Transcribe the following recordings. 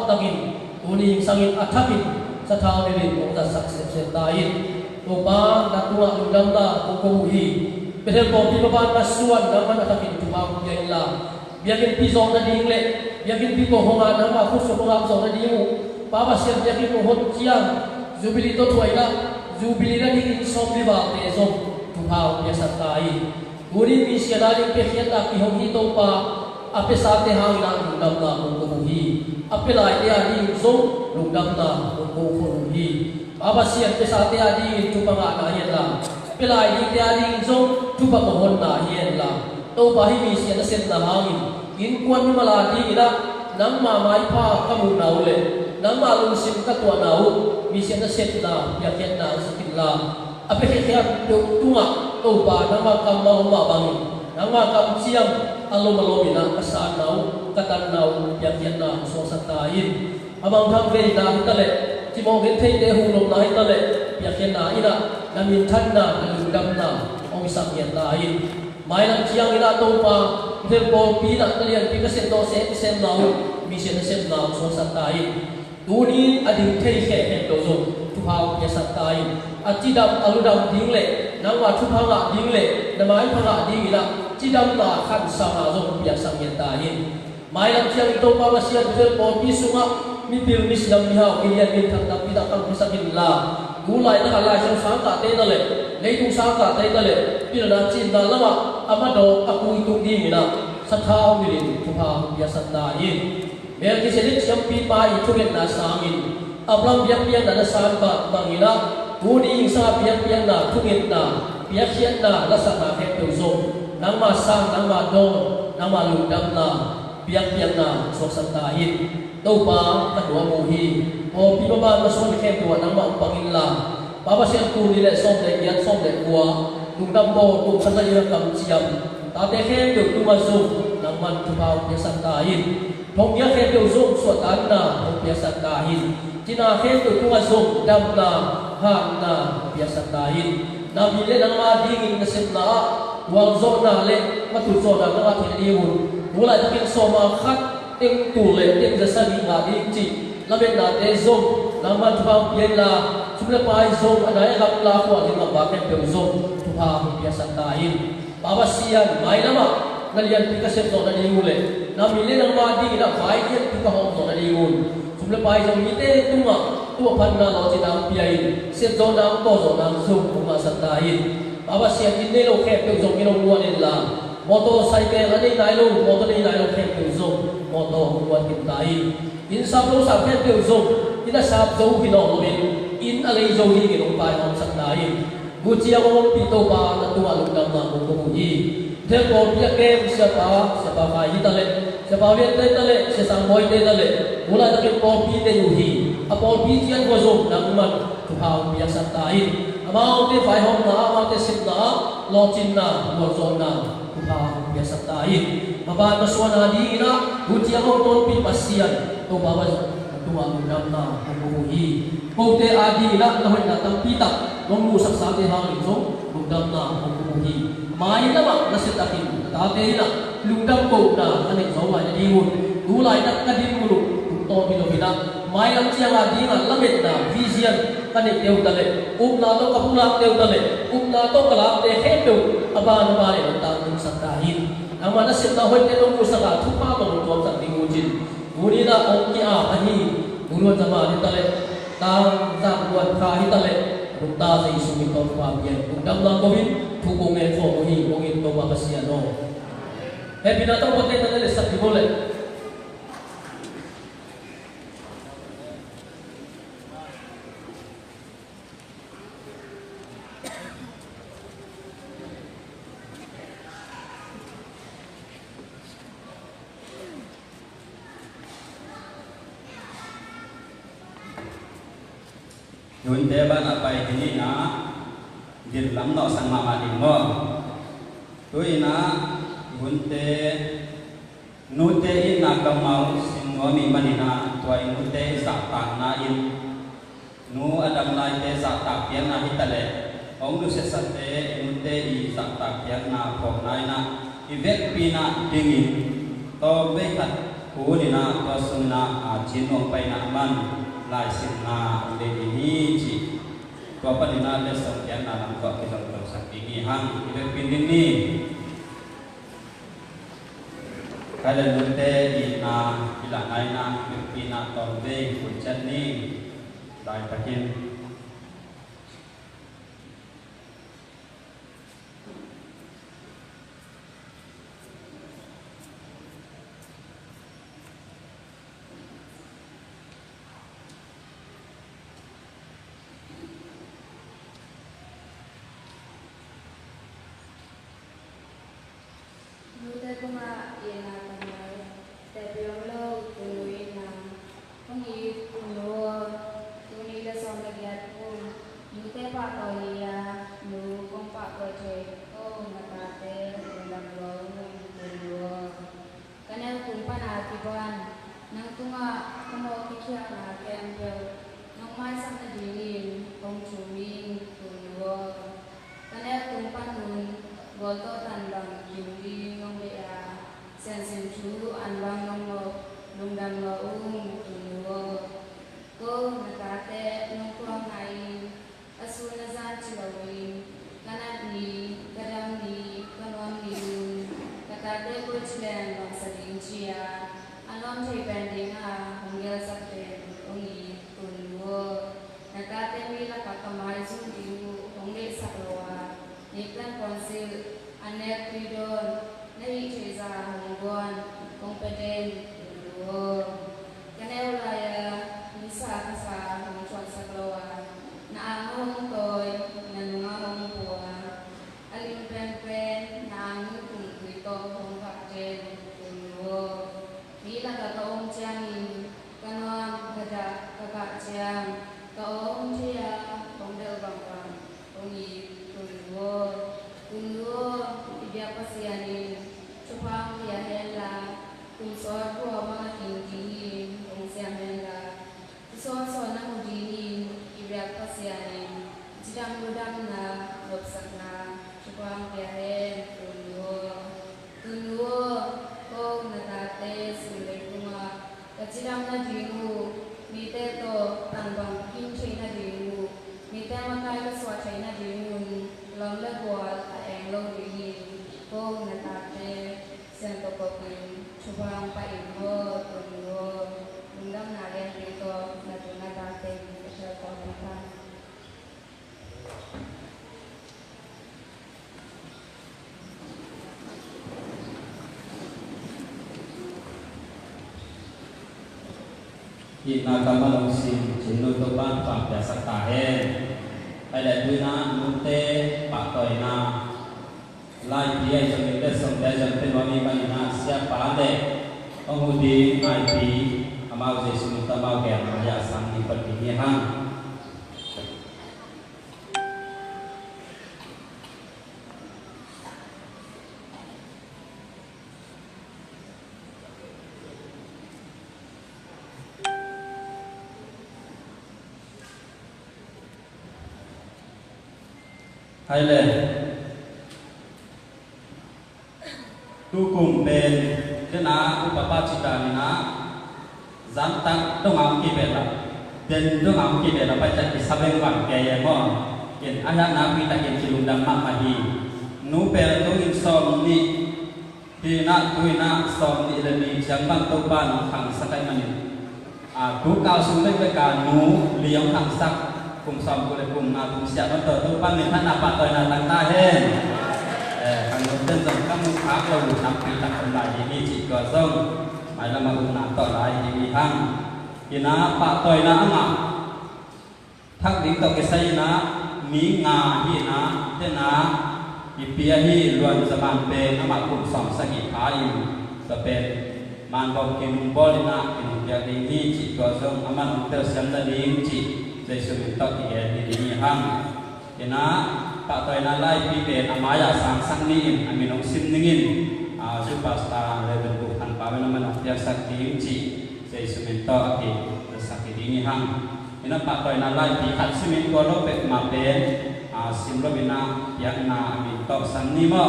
takin uni sangin athakin sa thao ni rin kung sa success tayin to ba natuwa lungdam na kung hi pero ko pipaban masuan naman atakin tumaw yan la biyakin piso na dingle biyakin pipo honga na ma kuso honga so na dimu papa siya biyakin ko hot siang jubili to tuwaila jubili na din som di ba te so tumaw ya sa tayin uni misya daling pehyata ki hong hito pa ape sate hang na lungdam na kung hi ape lai dia ni so lungdam na kung hi papa siya pe sate adi tupanga na yan la pilai di dia di so tupa mohon na yan la to bahi misya na set na hangin in kwan mala di ila nang mamai pa kamu naule nang malung sim katwa nau misya na set na yakyan na sakitla ape kaya tunga to ba nang makam ma bangin nang makam siam alom-alomina kasaan nau katan nau yakyan na so satayin amang thangge na hitale timong gentei de hulom na hitale yakyan na ina namin tan na lungdam na ong isang yan lain may lang siyang ina to pa therefore pina talian pikasen to sen nau mission sen nau so satayin duni ading thei khe hem to zo tuhaw ya satayin atidam aludam dingle nangwa thupanga dingle namai phanga dingila chidam na khan sama zo ya sang yan tayin may lang siyang ito pa siya therefore pisunga mi pil mislam ni haw kilian min thang tak pita kang pisakin la gulai na kalai sang sangka te dale leitung sangka te dale pil na chin na lama amado aku itung di mina sathau mirin tuha biasa nain mel ki selit champi pa ituget na sangin ablam biak biak na sangka bangila uni sa biak biak na tungit na biak siat na lasa na kek tuzo nang masang nang madon nang malundam na biak biak na sosantahin to pa kadua muhi o pibaba mason khem tuwa nang ma pangilla baba sian tu ni le som le giat som le kwa lungdam bo tu khan la kam chiam ta te khem tu tu ma su nang man tu ba ya santahin thong ya khem tu zum so tan na thong ya santahin tina khem tu tu ma su dam na ha na ya santahin na mi le nang ma ding na sem na wal zo na le ma tu zo na na the ni hun mulai takin so ma khat tem tu le tem za sa ni nga di chi la ben na te zom na ma tu ba yen la sumle pai zom anai lam la ko ni ma ba ken pe zom tu ha bi ya santain baba sian mai na ma nalian pi ka se zo na ni mule na mi le nang ma di na bai ken pi ka hom zo na ni mun sumle pai zom ni te tu ma tu phan na lo chi dang pi ai se zo na ko zo na zom ku ma santain baba sian ni ne lo khe pe zom ni lo wa ni la motorcycle ani nai lo motor ni nai lo khe pe zom motor kuat kita in sab lo sab khe pe zom ina sab zo ki no lo in alai zo hi ki lo pai hom sak dai gu chia ko pi to ba na tu a lu dam na ko ko hi the ko pia ke sa pa mai hi ta le sa pa le ta le sa sang boy te ta le mula ta ke ko pi te yu hi a ko pi chian ko zo na man tu ha pia sak dai amao te fai hom na amao te sip na lo chin na lo zo na ha biasa tahin baba maswana di ina utia ko ton pi pasian to baba tuwa ngam na ko hi ko te adi ina na hoi na tam pi ta long mu sak sa te ha ri zo ngam na ko hi mai na ma na se takin ta te ina lungdam ko na ani zo wa ni hun du lai tak ka din mu to pi lo bina mai lam chiang adi na lamet na vision kani teu tale na to kapula teu tale na to kala te he teu aban ba le ta tung satahin amana sit na hoi te long mu saka thupa to to sa ding mu jin muri na ong ki a ani guru jama ni tale tang za buat kha hi tale ta sei sumi to pa bien dam na ko bin thu ko nge fo mo hi ko in to ba kasia no he bina to bote tale sa di bole Yun te ba na pai kini na din lam no sang ma din mo tui na yun te nu te in na kamau sin no mi manina tuai nu te sa ta na in nu adam lai te sa ta pian na hitale ong nu se sa te nu te I sa ta pian na pho nai na I vek pi na dingin to be khat cú ni na to sung na chín nong bay na man lại xin na để đi chỉ to pa ni na le song yan na lang ko ki long sak ki hang ile pin ni kada nute ina ila aina pina torbe kuchat ni dai takin ina kama long sim chinu to ban pa ya sakta he ai la tu na nute pa toi na lai pi ai so ni te som da jam te wa mi ba ni na sia pa de ong hu di ai pi amao je sunu ta ma ke ma ya sam ni pa ni hang hay là tu cùng bên cái ná của bà chị ta này ná dám tăng đông áo kia về là tên đông áo kia về là phải chạy sa bên quảng kề vậy mà hiện anh ná khi ta hiện chỉ lùng đam mà hi nú về tôi in som ni thì na tôi na som ni là ni chẳng bằng tôi ba nó thằng sắc cái mà ni cú cao xuống lên với cả nú liếng thằng sắc cùng som của cùng cùng sẽ nó tờ tôi ban mình thân là bạn đời là thằng ta hết hàng đầu tiên dòng các môn khác là một năm kỳ tăng còn lại thì chỉ có dòng phải là mà cùng làm tỏ lại thì thằng thì nó bạn đời nó mà thắc đến tàu cái xây nó mỹ ngà thì nó thế nó thì bia thì luôn sẽ bàn về nó mà cùng som sẽ nghỉ phá im sẽ về màn bóng kim bò đi nó thì một gia đình thì chỉ có dòng mà nó theo xem là đi chỉ để sử dụng tàu thì đi hang thì nó Pak Toy nalai pipe amaya sang sang ni amin ong sim ningin superstar level bukan pamen naman ang tiyak sakti ci sa isumento aki sakti dini hang ina Pak Toy nalai pi hat simin ko lo pek mapen sim lo bina tiyak na amin to sang ni mo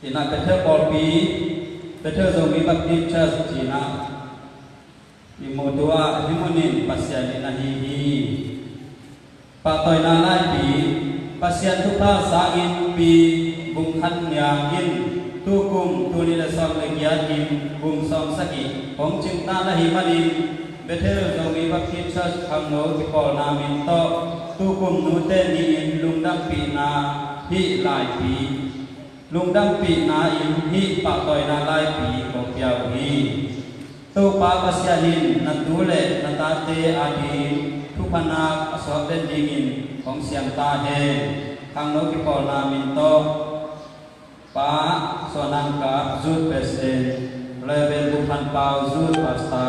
ina pethe bol pi Betul zomi Baptist Church Cina imodua himonin pasien inahihi patoi nalai pi pasien tupa sangin pi bunghan nyangin tukum tunila som legiatin bung som saki hong cinta lahi manin betul zomi Baptist Church kamno kipol namin to tukum nute ni lungdang pi na hi lai pi lungdang pi na hi patoi nalai pi kong piau hi tu pa pasyahin natule natate adi tupanak aswaten dingin kong siang tahe kang no kipol namin to pa sonangka zut presiden level tupan pau zut pasta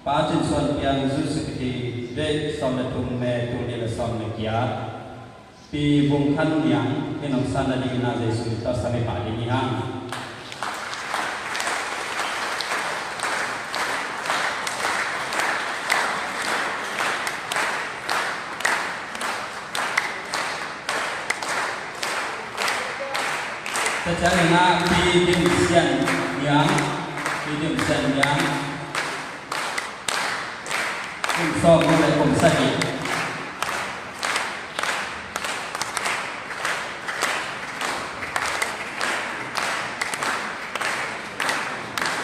pa chin son piang zut sekiti de som le tung me tu ni le som le kiat pi bung khan yang enong sana di na Yesus ta sami pa di hang Jangan nak di dimsian yang so boleh kumsaki.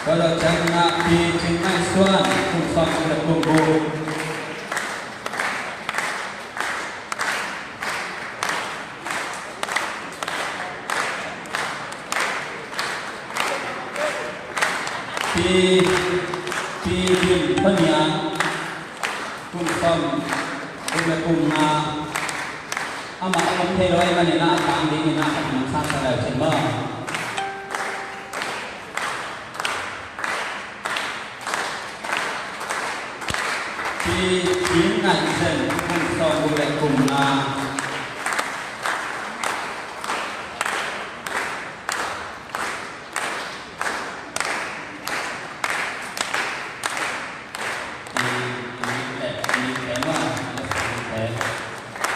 Kalau jangan nak di Cingkai Suan so boleh tunggu. Di penyang kumsom kumna ama alam theloi mani na tang di na kan sa sa la chen ba di ngai chen kumsom kumna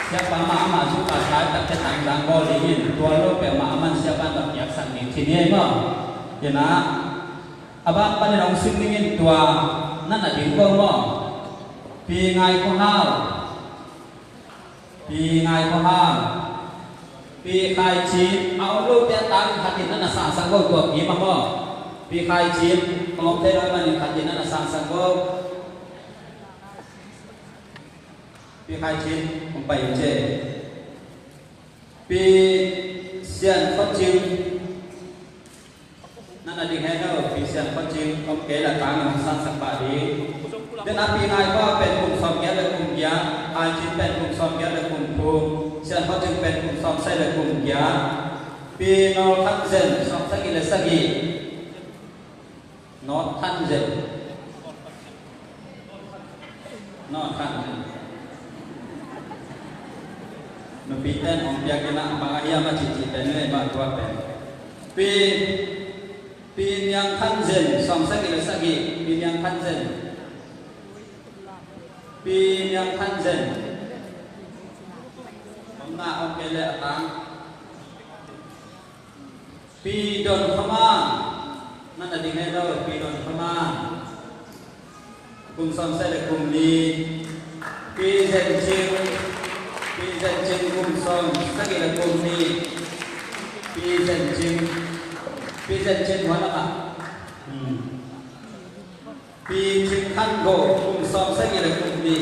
siapa mak suka saya tak ketang danggo lingin tua lo pe mak aman siapa tak yak sang ning sini ma ya na abang panirong sim lingin tua nan na ding ko mo pi ngai ko hao pi khai chi au lo pe tang khatin nan na sa sang go tua pi ma mo pi khai chi ngom te ro man khatin nan na sa sang go pi khai chi không bay chế pi xiên phát chiêu nên là đi ngay đâu pi xiên phát chiêu không kể là cả người sang sang bà đi nên là pi ngay có bên cùng xóm ghé là cùng giá ai chỉ bên cùng xóm ghé là cùng thu xiên phát chiêu bên cùng xóm xây là cùng giá pi nó thắt dần xóm xây là xây gì nó thắt dần Nupitan om pihak kena bangaya ma cici tenai ba tua pen. Pi yang kanzen som sagi le sagi pi yang kanzen. Pi yang kanzen. Om na om kele atang. Pi don khama. Nan ada dingai do pi don khama. Kum som sai le kum li. Pi zen chiu pi dân chinh cung son các nghĩa là cung ni pi dân chinh hóa là pi chinh khăn gỗ cung son các nghĩa là cung ni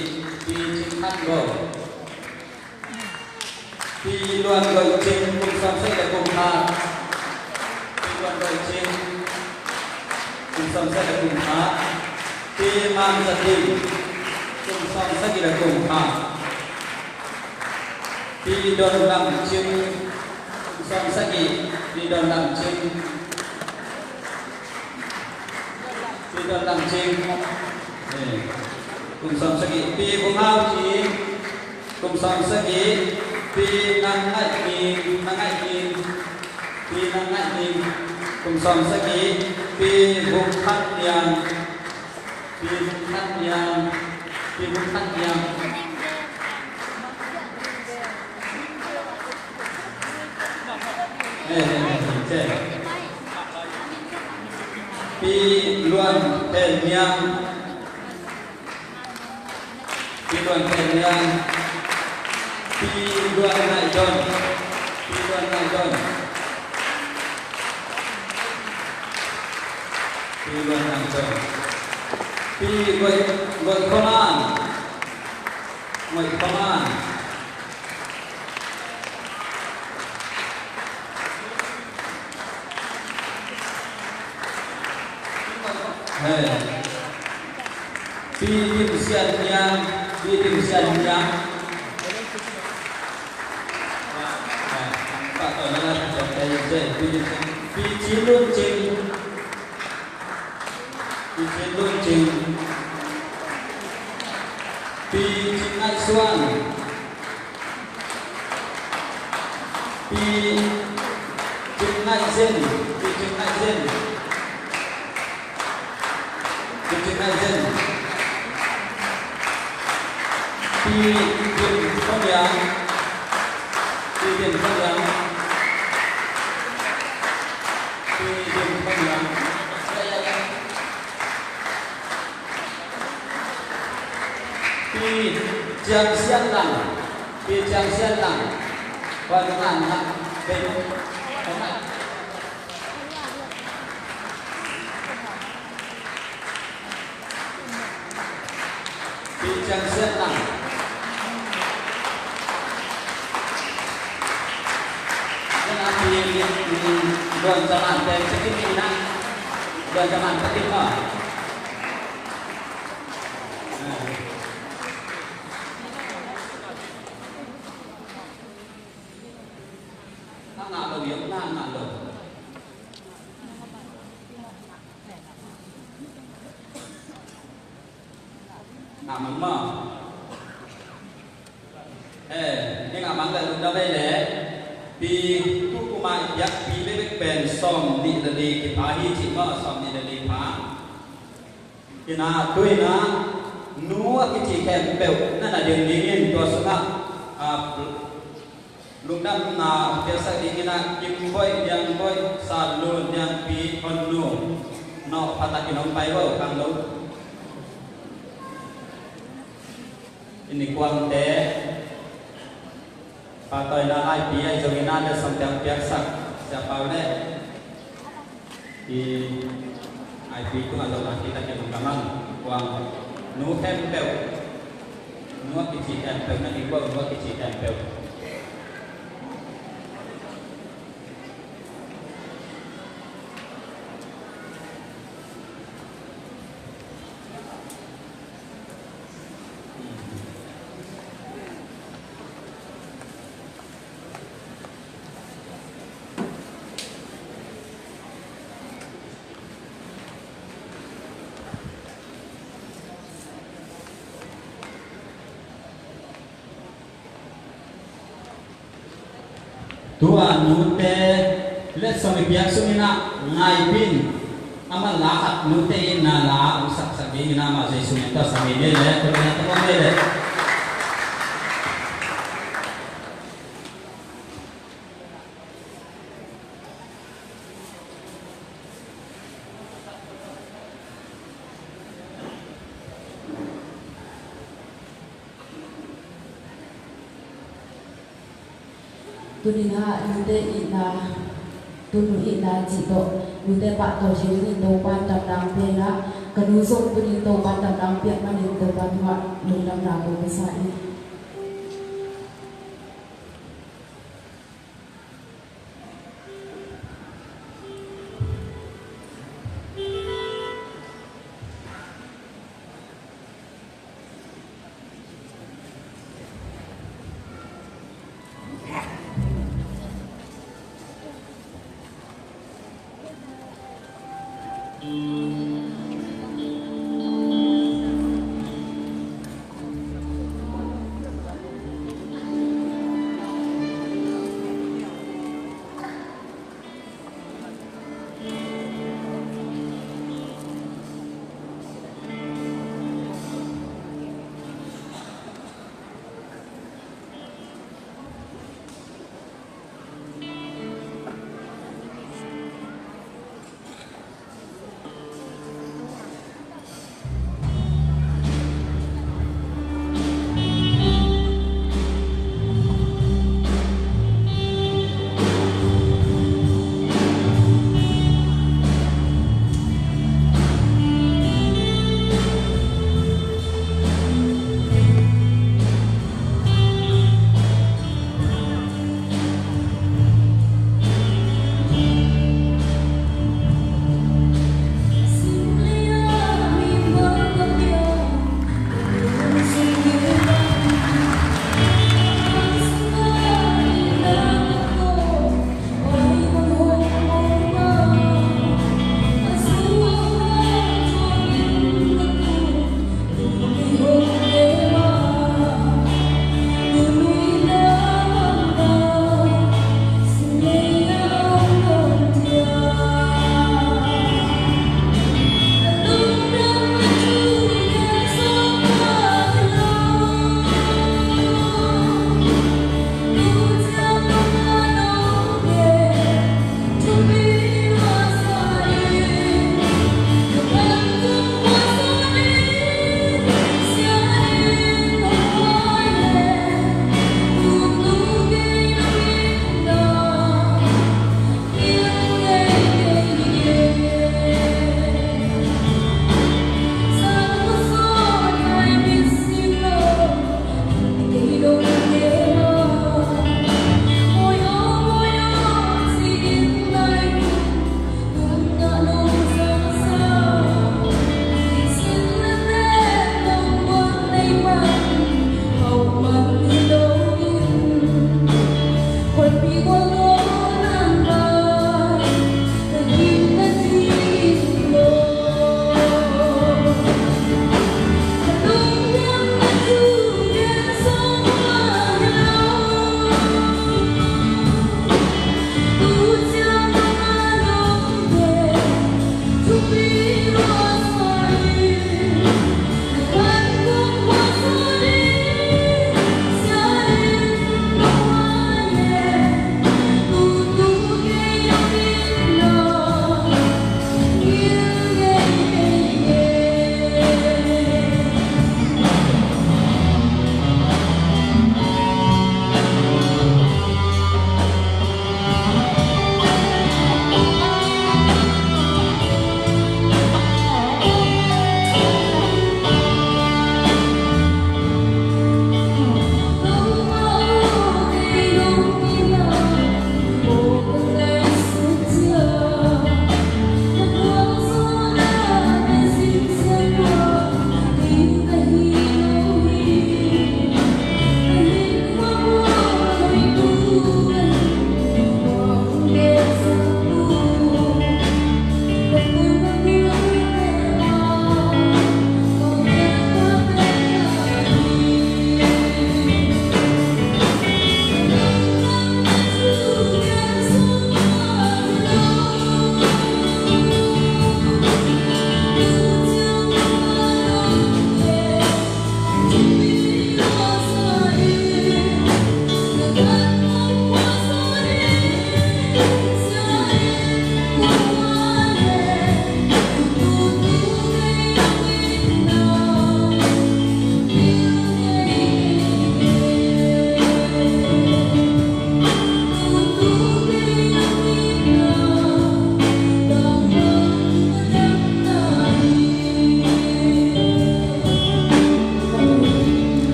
pi chinh khăn gỗ pi loan gội chinh cung son các nghĩa là cung tha pi loan gội chinh cung son các nghĩa là cung tha pi mang giật đình cung son các nghĩa là cung tha pi don lam chim som sagi pi don lam chim cùng som sagi pi cùng hao chi cùng som sagi pi năng ngại nhìn cùng som sagi pi vùng khăn nhang pi luan ten yang pi luan ten yang pi luan nai don pi luan nai don pi luan nai don pi luan koman luan koman pi tim sian yang Pak tahu nak saya pi cilun cing pi cilun cing pi cingai suan pi cingai zen pi cingai zen pi cingai zen pi bin không yang pi bin không yang pi bin không yang pi jang sian lang pi jang sian lang quan ngàn hạt bên không ạ pi jang sian lang đoàn zaman dan sekiranya đoàn zaman ketika nak lebih nak lo nak mama ini nak mangga udah deh pi tu kumai yak pi lebih pen som di dari kita hi cima som di dari pa ina tu ina nuwa kiti kem peu na dia dingin tu suka lungdam na biasa dingina kim boy yang boy salun yang pi onlu no pataki nom pai bo kang lo ini kuang te patoi na ai pi ai jongina de samjang biasa siapa le di ai pi tu ando kita ke kamang kuang nu hem peu nu kiti hem peu na ibu nu kiti hem peu Tuan nute let sami biak sumina ngai pin amal lahat nute na la usak sabi na ma jai sumita sabi le to na to le Tunina nute ina tunu ina jito nute pak to jini to pan tam dang pera kanusong tuni to pan tam dang pera manin to pan wa lundam rago besai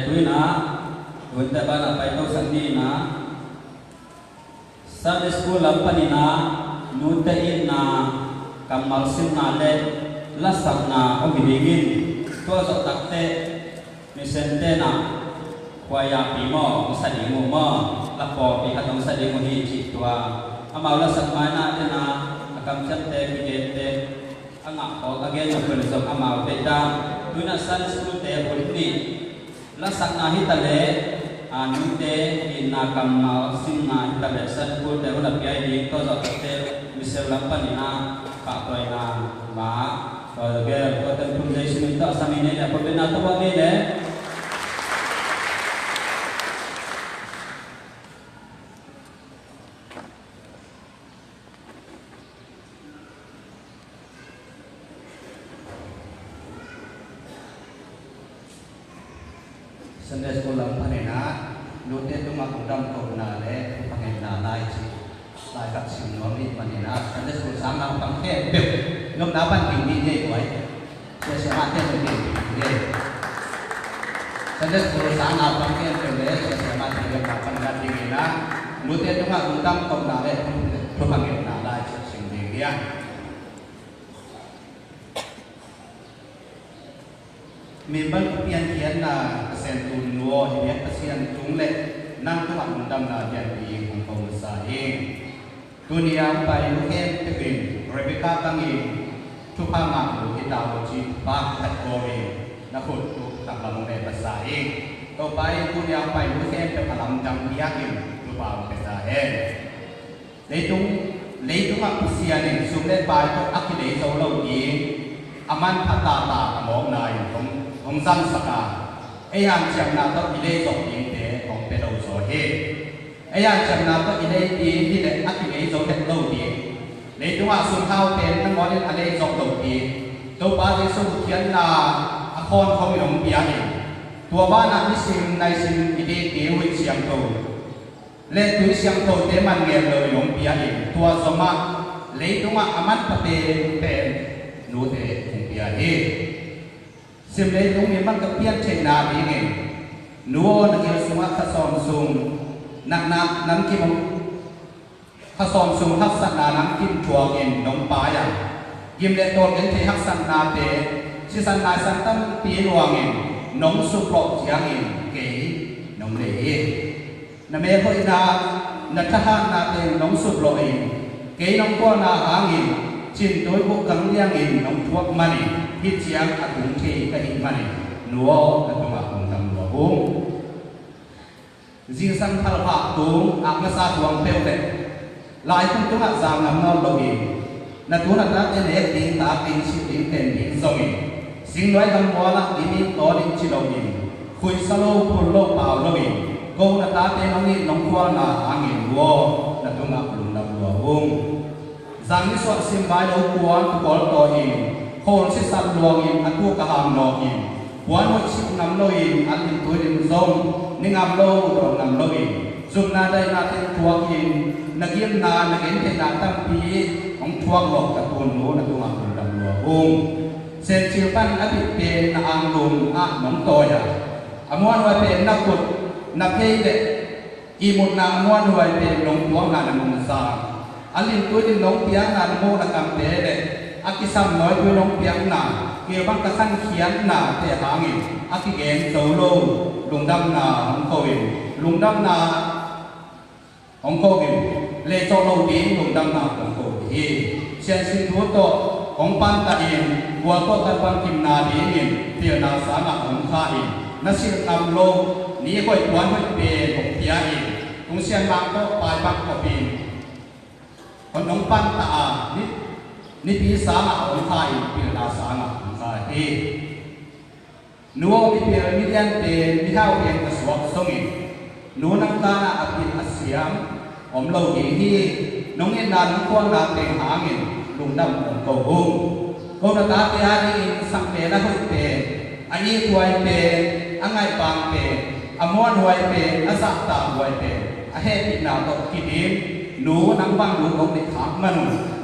tuh na hunte bana pai to sandi na Sunday school lampani na nute in na kamal sim na le lasak na omibigin to so takte misente na kwaya pimo sadi mo la po pi hatong sadi mo hi chi tua amau lasak mana te na akam chante kigete anga ko again no pelisam amau beta tuina Sunday school te bolni lasak na hitale nute in na kamal sim na hitale Sunday school te hola pi di to so takte misel lampani na pa toy na ma Again, kota foundation itu asam ini apa benar tu bagi deh? Sunday school apa ni nak? Nute tu mak udam kau nak le, panggil nak lai sih. Lai kat sini ni mana nak? Sunday school sama panggil bel. Ngom napan tinggi ni kuai. Saya sehat ni ni. Sunday school sama panggil bel. Saya sehat ni napan kat tinggi nak. Nute tu mak udam kau nak le, panggil nak lai sini dia. Memang kepian na sentun nuo hidup kesian tungle nang tu mak udam na jadi kau saing. Dunia pai luken tebin Rebecca bangi tupa mak lu kita uji bak kategori nakut tu tak lalu besaing. Kau pai dunia pai luken terkalam jam biakin tupa besaing. Leitung mak usia ni sumber pai tu akilai solo ni aman kata tak among nai Ông dân saka, ai hàng chẳng nào đó ilay dọc yên để ông bé đầu rồi hết. Ai hàng chẳng nào đó ilay đi đi để ác ilay dọc đẹp đầu đi. Lấy chúng ta xuống thao tên nó nói đến ilay dọc đầu đi. Đâu ba cái số kiến là con không đồng bia này. Tua ba nãy đi xin này xin ilay đi với xiang cầu. Lên túi xiang cầu để mà nghe lời đồng bia này. Tua số mà lấy chúng ta amat pape pen nô để đồng bia này. Sim lấy đúng miếng băng kepian trên na đi nghe, nuo nang yêu sung khát sòng sung, nặng nắm kim khát sòng sung khát sanh na nắm kim chua kim nông bá ya, kim lệ tôn đến thế khát sanh na thế, si sanh na sanh tâm pi luang nghe, nông sụp lọt giang nghe, kỹ nông lệ, na mẹ hội na tha na thế nông sụp lọt nghe, kỹ nông qua na hang nghe, chín đối bộ cắn liang nghe nông thuốc mani. Hít chiang at cũng thi cái hình mani nuo at cũng akong tam nuo hung riêng sang thal phạ tung ak na sa tuang peu le lại cũng tung at sang nam nol lo in na tu na ta en ek ding ta tin si ding ten ding song in sing noi gam mo la di mi to ding chi lo in khui sa lo pu lo pao lo in ko na ta te nong in nong kwa na ang in nuo na tung ak lum nam nuo hung zang ni so sim bai lo kuan tu kol to in Hồn sẽ sắp luồng in ăn thua cả hàng nọ in quán hội chịu nằm lôi in ăn in túi đêm rông nên ngầm lâu rồi nằm lôi in dùng na đây na thêm thuốc in na kiếm na kiếm thêm na tâm phí ông thuốc lọc cả tuần lúa là tôi mặc được đầm lúa hùng sen chiều ban đã bị bề na ăn lùm nóng tồi à muôn hoài bề na cột na phê đệ y một na muôn hoài bề nóng thuốc na nóng sa ăn in túi đêm nóng tiếng na mô na cầm bề đệ Akisam nói với nông tiếng na kia bác các khăn khián na thế hàng nghìn akigen dấu lô lùng đâm na hong khôi lùng đâm na hong khôi lê cho lâu tiếng lùng đâm na hong khôi thì sen xin thua to hong pan ta in bua to ta pan kim na đi in tiền na sa na hong kha in na xin cầm lô ní khôi quán khôi bề hong pia in cũng sen mang to bài bác có pin còn nông pan ta ni pi sa na hong khai pi na sa na hong khai he nuo mi pi mi lian te mi hao yen ka suak songi nu nang ta na apin asiam om lo hi nong en na nong kwang na te hangin lung nam ko hung ko na ta te ani sang pe na hoi pe ani tuai pe angai pang pe amon hoi pe asa ta hoi pe a he pi na to kidim nu nang bang nu ko ni khak man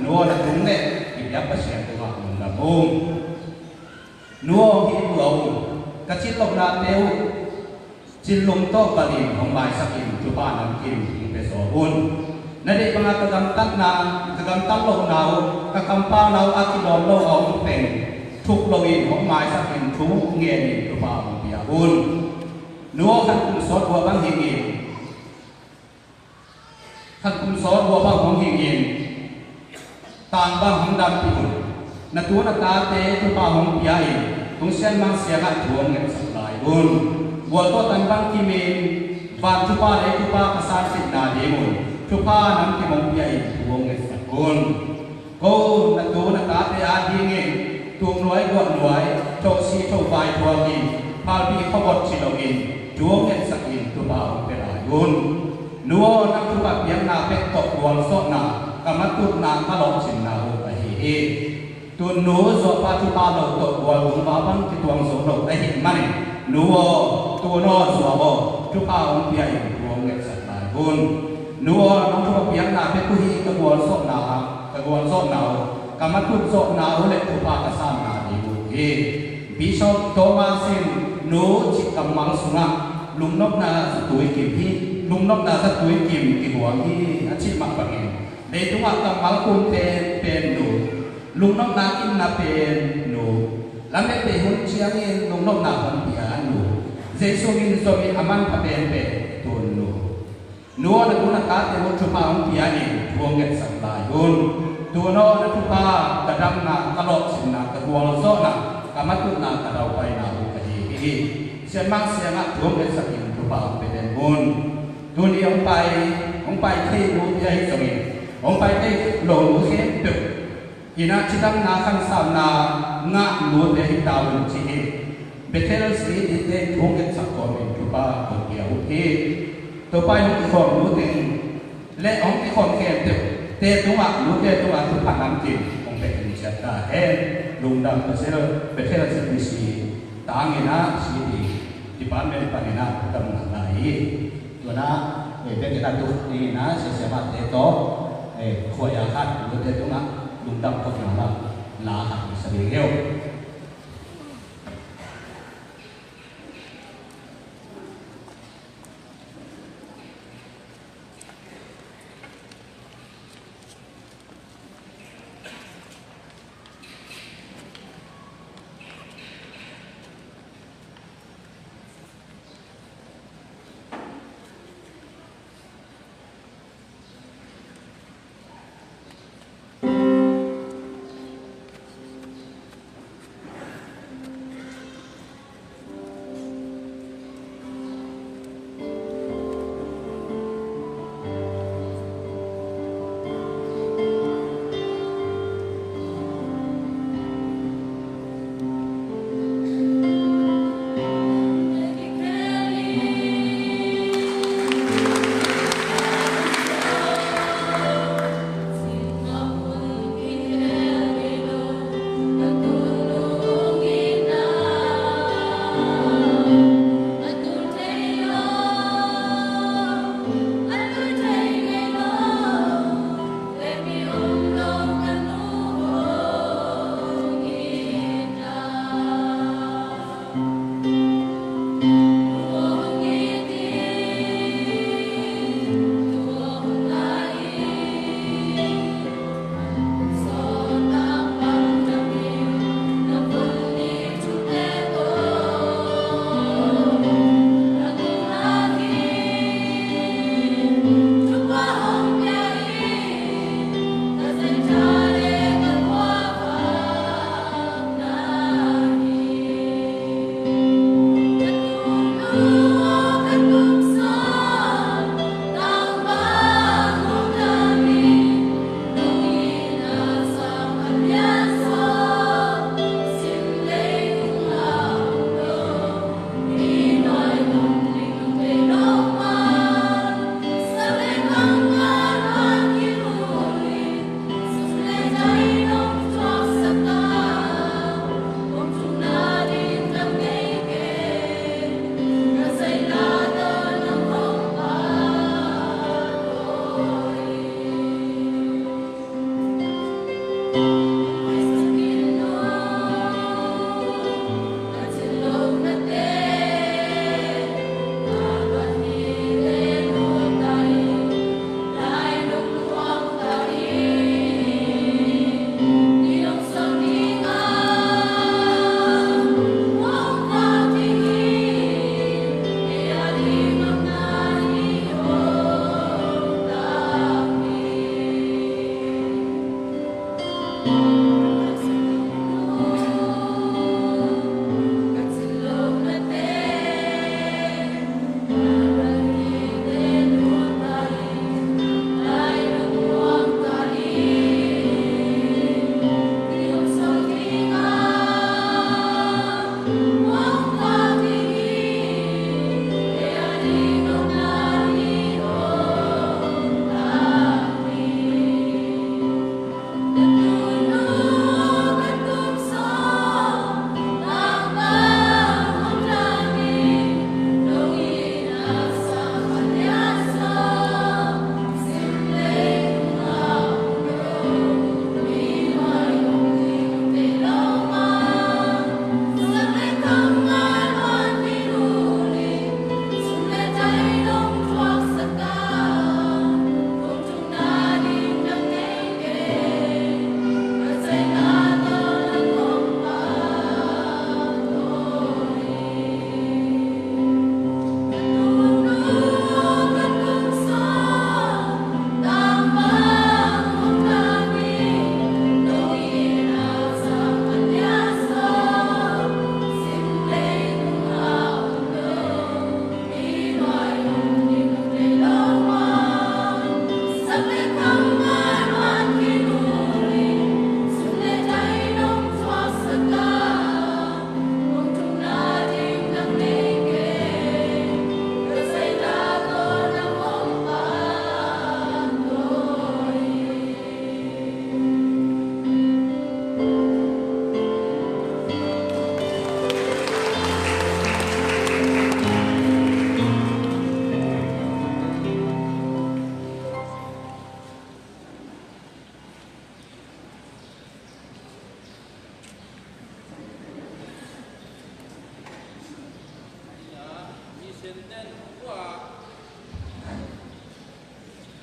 nu na tung le ya pasien tu mak mun labung nuo hi lo ka chit lo na teu จินลมโต๊ะกะลินของบายสักินจุบ้านน้ำกินเปโซบุญนั่นเองงกระกำตั้งนากระกำตั้งโลกหนาวกระกำป้าเราอากิดอนโลกเอาเป็นทุกโลอินของบายสักินทุกเงียนจุบ้านเปียบุญนัวขันกุศลหัวบังหิงินขันกุศลหัวบังของหิงินต่างบังของดำปีนนัตัวนักตาเตจุบ้านของเปียอินตรงเส้นมังเสียกันถ่วงเงินสักหลายบุญวัวตัวตันบังกิมินวานจุบ้าเลยจุบ้ากษัตริย์สิทนาเดมุนจุบ้าน้ำที่มองเปียอินถ่วงเงินสักบุญกูนัตัวนักตาเตอาดีเงินตัวหน่วยกวดหน่วยโชซีโชไฟทัวกินพาบีขบวนชิโลกินถ่วงเงินสักอินจุบ้าเป็นหลายบุญนัวนักจุบ้าเปียงนาเป็ดตกดวงโซนากรรมตุนนาพะลองสินนาอุปะเฮตัวหนูโซปาจุปาโลตกวัวลุงบ้าบังที่ตัวงโซโลได้เห็นมันหนูตัวโนโซโอจุปาองเปียอยู่ตัวเงินสัตว์ลายบุญหนูน้องจุปาเปียงนาเป็นผู้ที่กระบวนโซนากระบวนโซนากรรมทุนโซนาเล็กจุปากระสานนาดีบุญบิชอปโตมาสินหนูจิตกำมังสุนัขลุงนกนาสตุยกิมที่ลุงนกนาสตุยกิมที่หัวที่อาชีพมักปังเองในตัวกำมังคุณเป็นหนูลุงนกนากินนาเป็นหนูแล้วไม่เป็นหุ่นเชียงเองลุงนกนาคนเปียหนูเจสุกินโซมีอามันเป็นตัวหนูนัวนักนักการเตมุจุปาของเปียเองทวงเงินสังลายบุญตัวโนนักจุปากระดำนากระโดดสินนากระบวงโซนากรรมตุนากระเราไปนาบุกดีเสียมักเสียงักทวงเงินสังอินจุปาเป็นบุญตัวนี้องไปที่รู้ที่ให้สมิองไปที่หลงรู้เข้มตึกอินาชิดังนาคันสามนางะรู้เดหิดาวจีเบเทลสีดิเดทุกเกสักคนเป็นจุปาตัวเดียวที่ตัวไปองค์คนรู้ถึงและองค์ที่คนเข้มตึกเตตัวรู้เตตัวทุกผ่านน้ำจิตองเป็นนิสัยตาเห็นลุงดำเบเทลสีต่างอินาสีดีที่บ้านเป็นปนินาดำหนักไหนตัวน่ะเป็นการตุนี่นะเสียมาเตโตขวายอาคัดรู้เตตัวน่ะลุงดำก็หนาลาหักสลิงเอว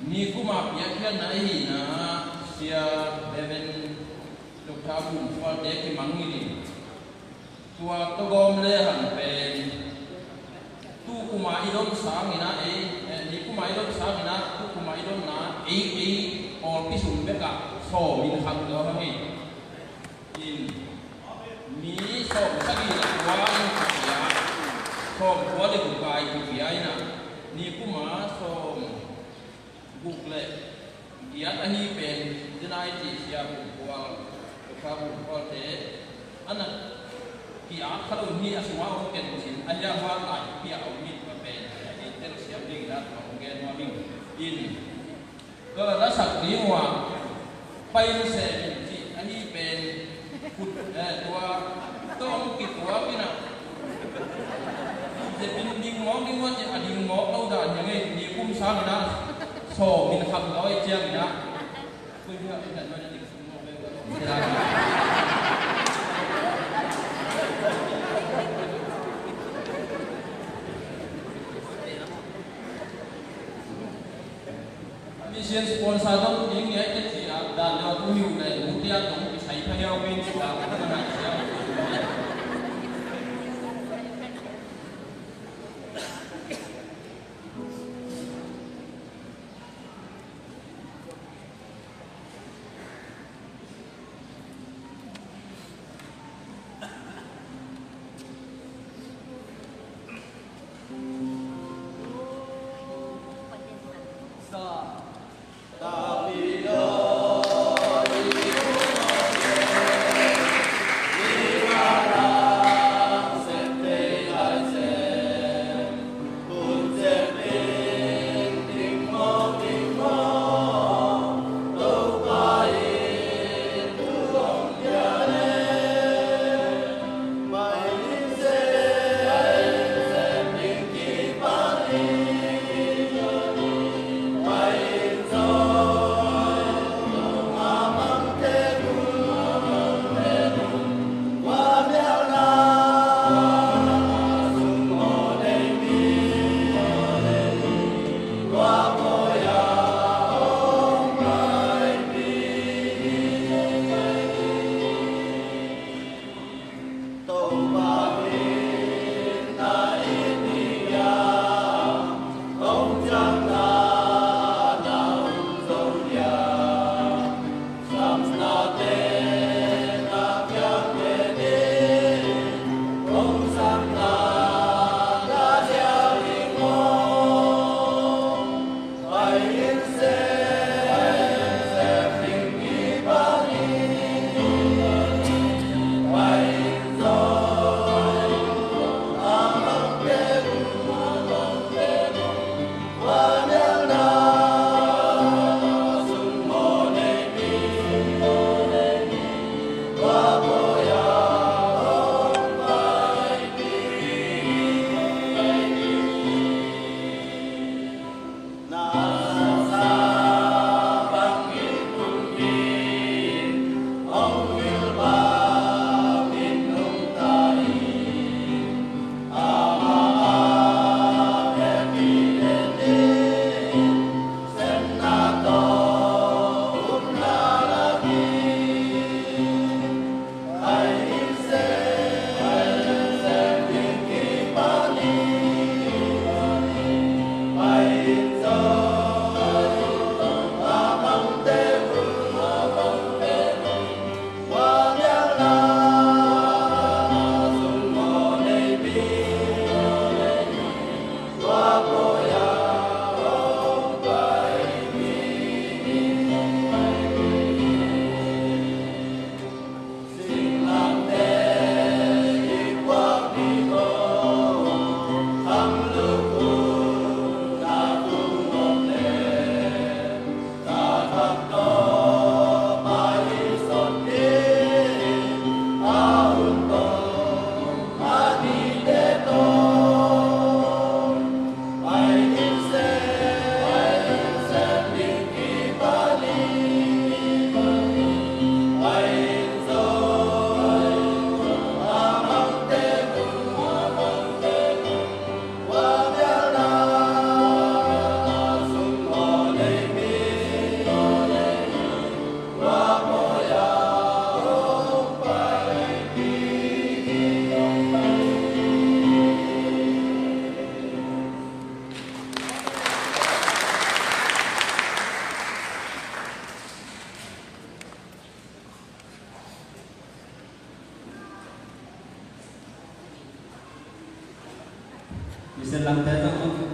ni kuma pia kia na hi na sia even dokta bum fa de ki mangi tua to gom le han pen tu kuma idon sang ina ni kuma idon sang ina tu kuma idon na or pisum beka so min kham do ha ngi in mi so sagi la wang ya so ko de ku bai ku ya ina ni kuma so Google dia tadi pen jenai ti sia buang kamu kote anak dia kalau ni asma mungkin sin aja wala dia awit pen intel siap ding dat mungkin mabing ini ke rasak diwa pai se ti ani pen kut tua tong kitua pina jadi ding mo je ading mo tau da yang ni kum sang na so min kham nói chiang na tôi biết là nó đã định một cái mi xiên sponsor đó những cái gì à đàn nào cũng nhiều này cũng tiếc cũng bị thấy theo bên và cái này Bye.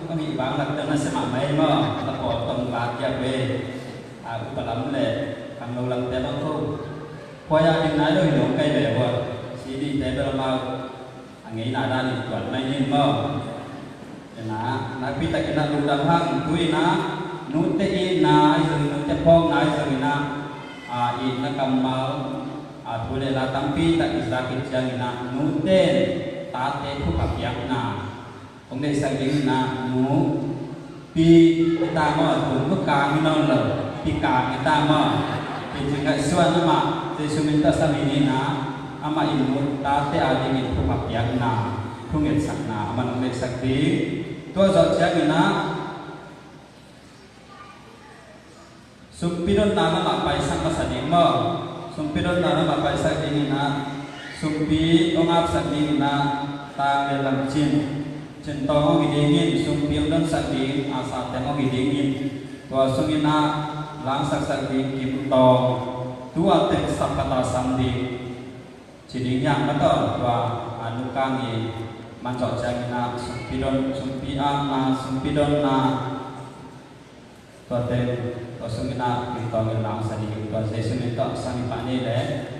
ก็มีบางหลักเดินสมัครไม่มาแล้วก็ต้องบาดยาเวอุปลัมเลยคำเราหลังแต่บางทุกพอยาดินไหนด้วยหลงใกล้แบบว่าสีดีแต่เรามาอันนี้นาด้านอีกก่อนไม่ยินมานะนักพิจารณาดูดังห้างด้วยนะนุเตอีนาซึ่งนุเตพองนายซึ่งนะอีนักกรรมมาทุเรศตั้งปีตัดอิสระกิจยังนะนุเตตาเตทุกข์ยังนะองค์เดชสังเกตนะนุปีตามาถึงทุกการมินอนเลยปีการตามาเป็นจึงไงส่วนนั้นมาเจสุมินตสามีนี่นะอามาอินุตาเตอาดิมิทุกข์ยังนะทุกเงินสักนะอามันองค์เดชสักดีตัวจอดยังนะsumpidon nana mapai sang pasadimo sumpidon nana mapai sang dingina sumpi ongap sang dingina ta dalam chin centong gidingin sumpi ongdan sang ding asa temo gidingin tua sungina lang sang ding kim tong tua tek sapata sang ding cidingnya betul tua anukangi mancok jangina sumpi ama sumpidon na tua tek Sungina kita ngelang sedikit kita saya seminta sami pak ni deh.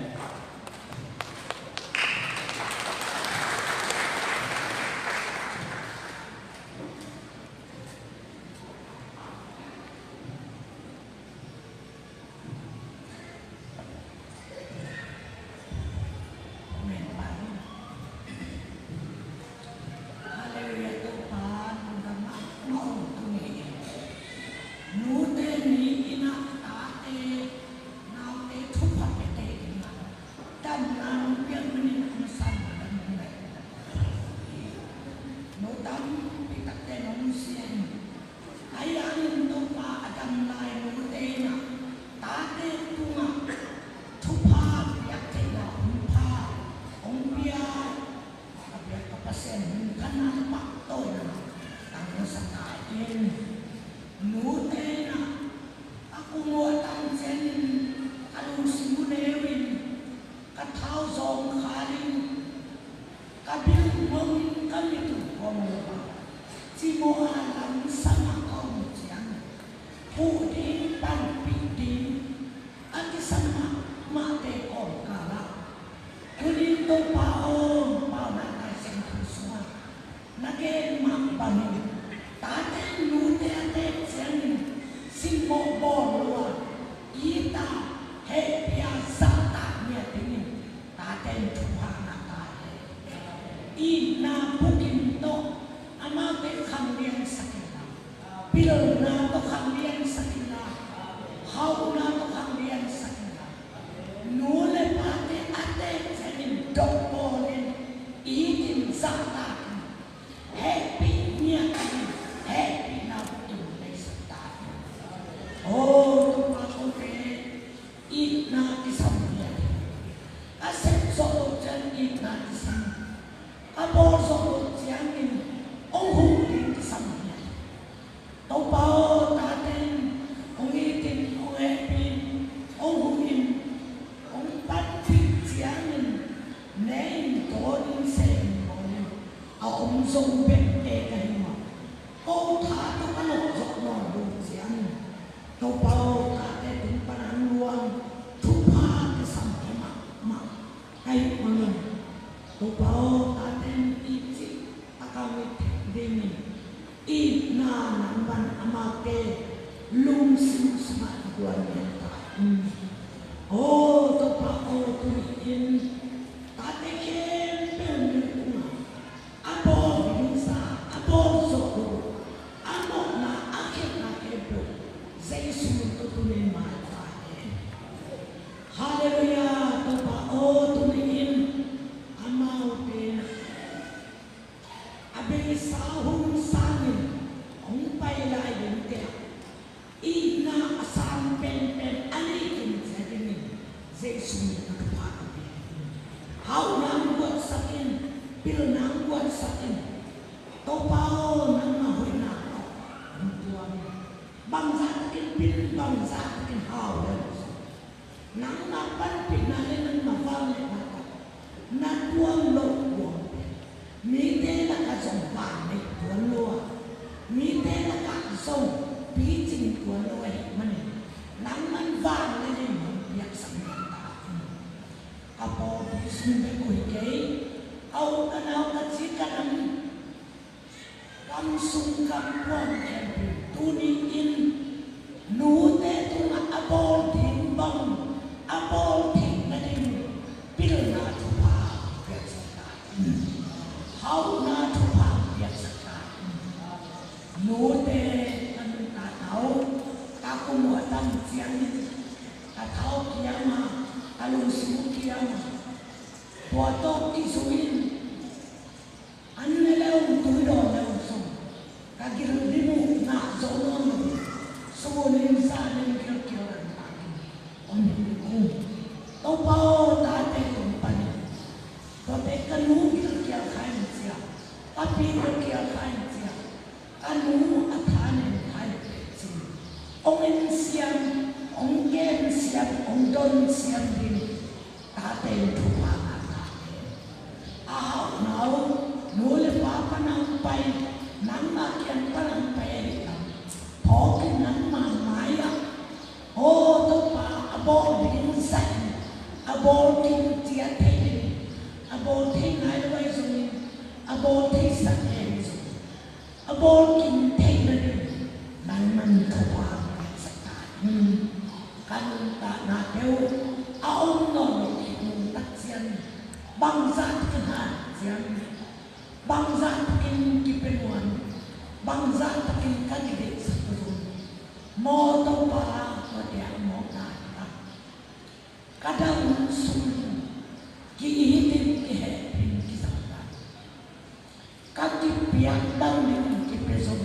xin về quỷ kế ao cái nào cái gì cái năm cam sung cam quan em tu ni in nu te tu na abol thìn băng abol thìn na đinh bil na tu pa việc sakit hau na tu pa việc sakit nu te an ta tahu ta ku mua tam chiang ni ta tahu kiama ta lu su kiama tua to ti suin an le leo tu do leo so ka giru dimu na zo no so nen sa nen kyo kyo na on ni ku to pao ta te kum pan to te ka nu kyo kyo khai sia ta pi kyo kyo khai sia ka nu a tha nen khai si ông en siam ông gen siam ông don siam din ta te tu pa ahau nau nule papa nang pai nang ma kian palang pai nam phok nang ma maya o to pa abo din sai abo tin tia te abo te nai lo vai sung abo te sa te abo kin te na nang man to pa sa ta kan ta na teu aom no no ki tak sian bang zat kana sian bang zat kin kipenuan bang zat kin kanide sapun mo to pa ko dia mo na kadang sun ki hitin ki he pin ki sa ka ki piang dang ni ki peso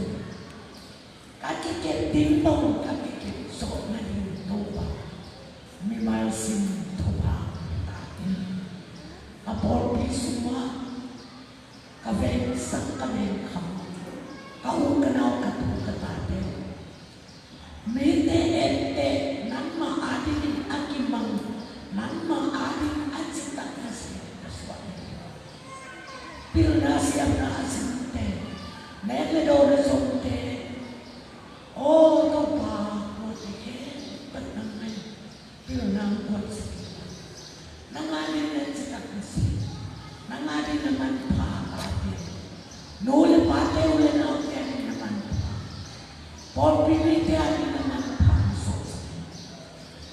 ka ki ke ding dong ka ki ke so na ni to pa mi mal sim to pa apol pi semua kabeng sak kabeng kham kau kenal katu kata dia mete ete nama adin akimang nama adin acita kasih kasih pilna siap na asinte nele do resonte oh to pa ko te petang ai pilna kuat nanganin na cita kasih nanganin naman pa ate nule pate ule na ote naman pa por pinite ate naman pa so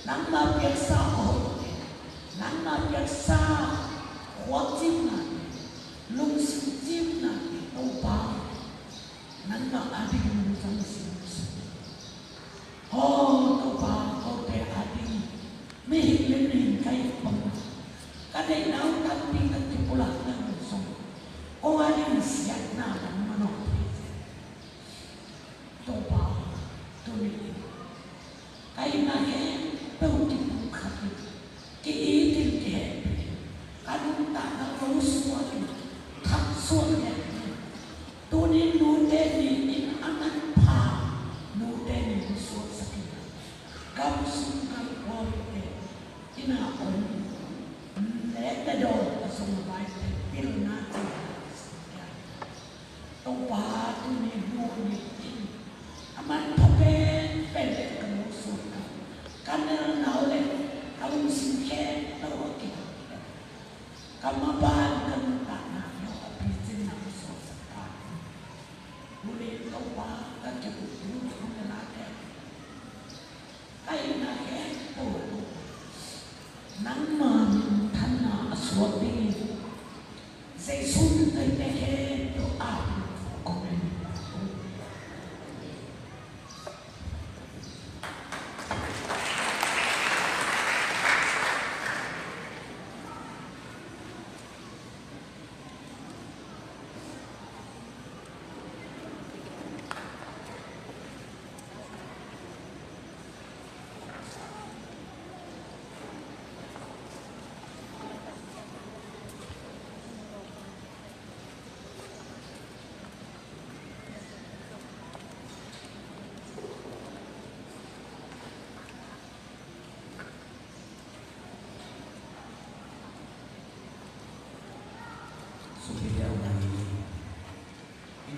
nang mapiaksa ote nang mapiaksa huwagsim na lungsim na upa nang maating musang sinus oh to pa ote ating mihilin kayo pang kadai nau tapi nanti pula langsung oh ada siap na lang manok topa tuli kayo na he peuti bukat ki itin ki he kadung ta na ruswa thak suan ya tuni nute ni in anan pa nute ni suan sakit kam sungkal kote ina on let the door as on the right feel nothing to pa tu ni bu ni aman pape pele kamu suka kana naule kamu sinke to ki kamaban kamu tak na yo apisin na so sa muli to pa ka jabu tu na la ke kai na ke to nang ma thân suốt đi dây xuống tới cái hết độ ảo của mình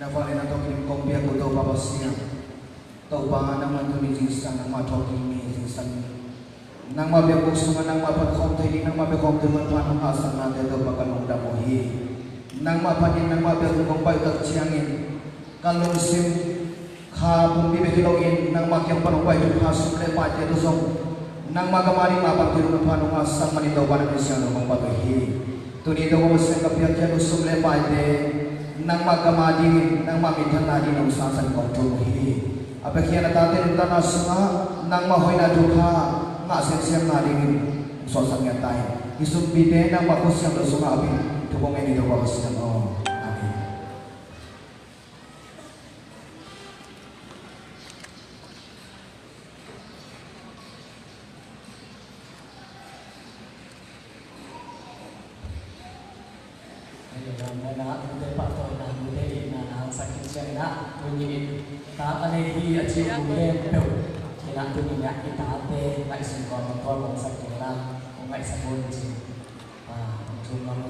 Nafale na toki kompia ko to babasnya. Tau banga naman to ni jinsan na matoki ni jinsan. nang mabiyag sungan nang mapakom tayo nang mabikom tuman panong asan natin ito pagkanong damuhi nang mapanin nang mabiyag kong paitak siyangin kalungsim ka bumibigilawin nang makyang panong paitak hasong lepat ito song nang magamari mapagtiro ng panong asan manitaw pa ng isyano kong patuhi tunito ko sa kapiyat yan usong lepat nang magamadi nang mamintan na din ang sasan kong tumuhi apakya na tatin ang tanas nga nang mahoy na dukha nga siyang naling sosang nga tayo. Isumbide ng bakos siyang lusungabin. Tupong ay nito bakos siyang o. Amen. Ayun na hindi pa ito na hindi na ang sakit siya na bunyiin ta anay at siya bumiyem kailangan ito niya itate na isang komentor kung sa kailangan kung nga isang bunyi tumang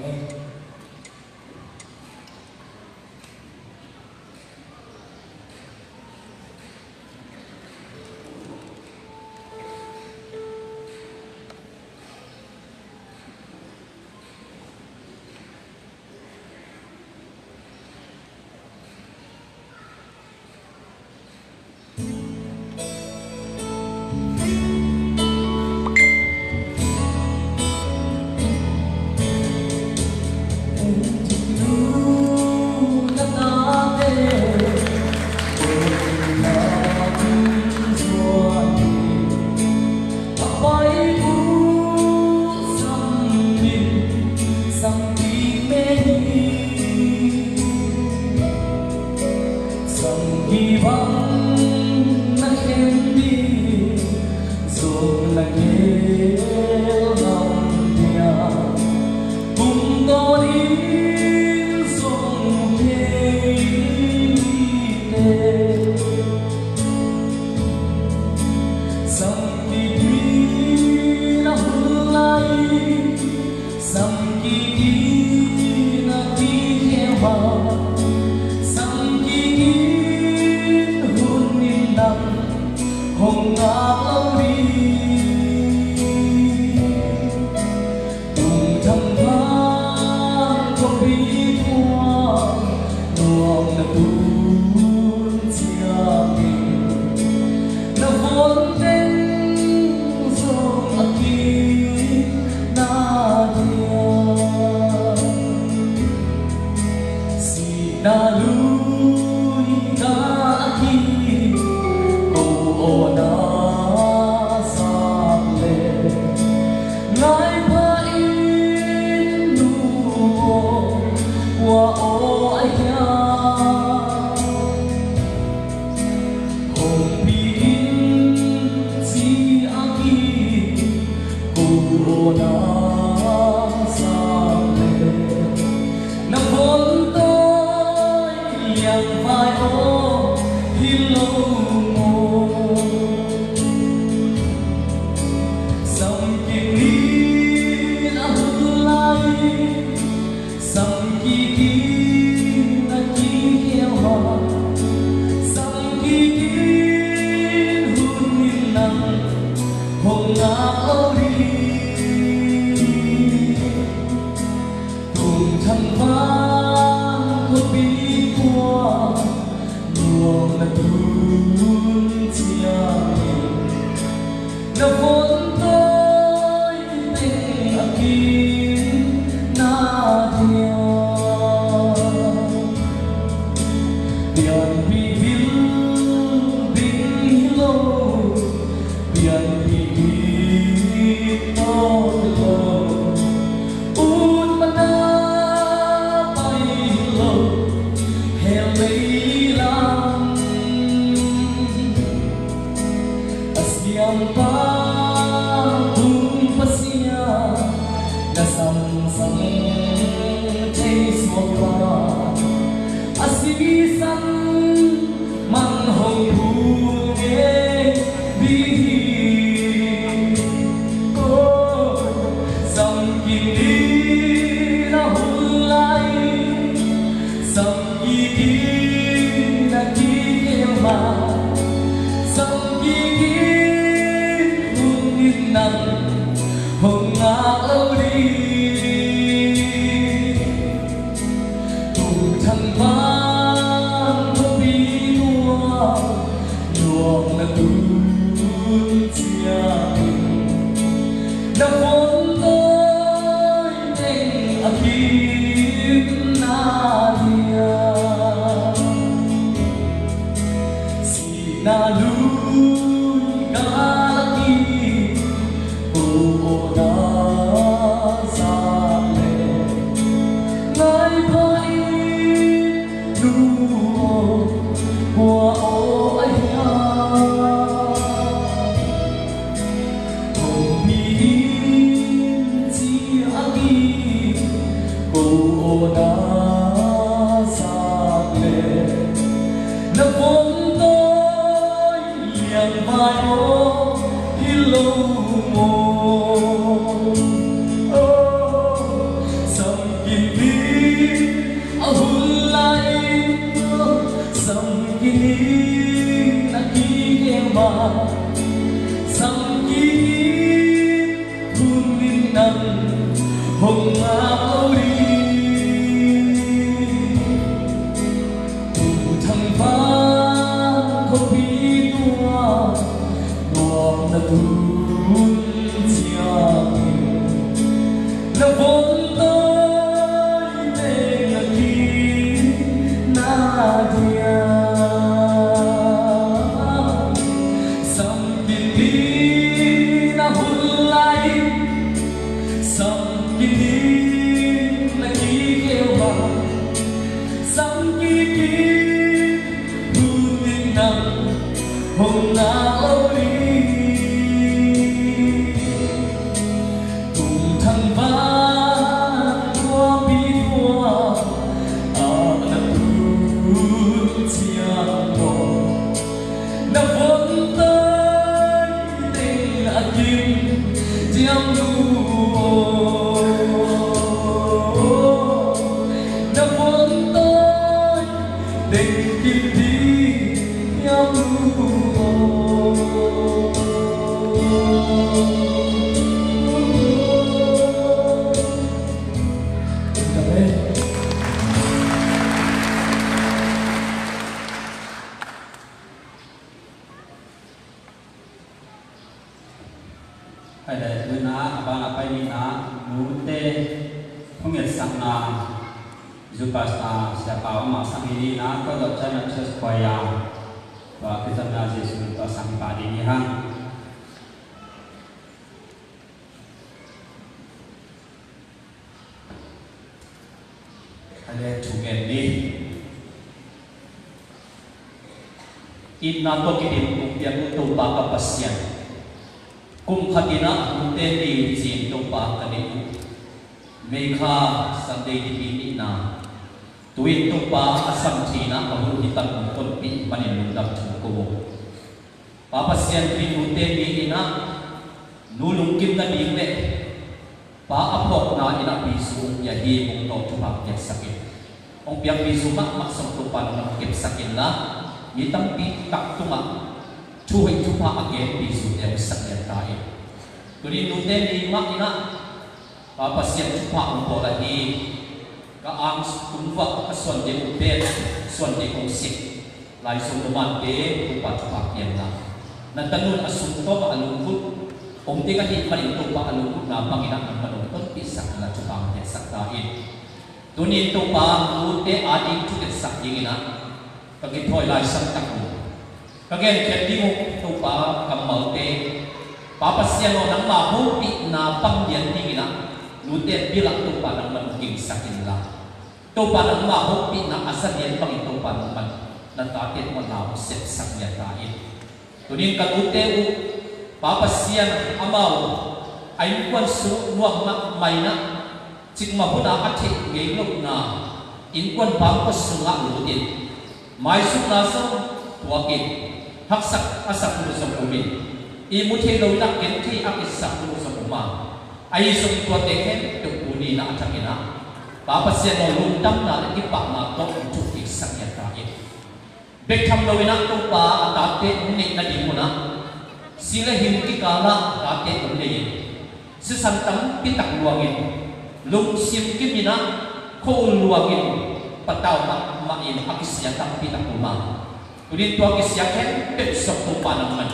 na tuôn chia na vốn tôi tình akim na dia si na lui galaki o na sa le ngai phai nu qua ô ai ha hồng bin chi agi cô na sa le na vốn tôi liền vai ô hi lâu mồ sam kim đi ahul lai sam kini nakikema sam kini huminan hong auri tu thang ba ko bi tua nuam na tun chia na vốn tôi tên là khi na dia hồng áo đi cùng thăng vang qua bi thua na tuôn chia mòn na vốn tới tình akim diam nu na vốn tới tình kim đi diam nu hay là người na abang apa ini na nute pengir sang na zupas na siapa ma sang ini na ko do chana chus koya wa kita na Yesus to sang padi ni hang ale thungen ni inna to kidim kumpian tu pa kapasyan kum khatina nute ni jin to pa kani mekha sande di na tuin tu pa asam thina kahul hitam kon pi manin lundap chuko papasyan pi nute ni ina nulung kim na ding le pa apok na ina pisu ya hi mong to tupak ya sakit ong piang pisu mak sam tu pa na kip sakit la hitam pi tak tuma chuhi tupa age pisu ya sakit tae kuni nute ni mak ina papasyan tupa ong po la hi ka ang kumva ka swan de ubet swan de kong sik lai sum man de tupa tupak yan na natanun asum to pa alungkut om ti ka hit marin to pa alungkut na pangina ang manunton pisak na tupak ya saktain tunin to pa nute adi tuket sak yingina kagithoy lai sam takmo kagen kendi mo to pa kamal te papasyan no nang mahupi na pangyan yingina nute bilang to pa nang manuking sakin la to pa nang mahupi na asan yan pang to pa naman natatit mo na set sak yan kain tunin kanute u papasyan amaw ay kwan su nuwag may na cik mahuda ati ngaylog na inkwan bangkos sunga lutin may suna sa tuwagin haksak asak mo sa kumin imuti law na kenti ang isak mo sa kuma ay isong tuwateken tukuni na atakina papasyan no lundam na ipa na to tukik sakya kain bekam law na to pa atate unik na di mo na sila hindi kala atate unik sisantang pitak luwagin lung sim kimina ko luwagin pataw main akis yatang pitak kuma Tunin tua kisiaken pep sok tu panaman.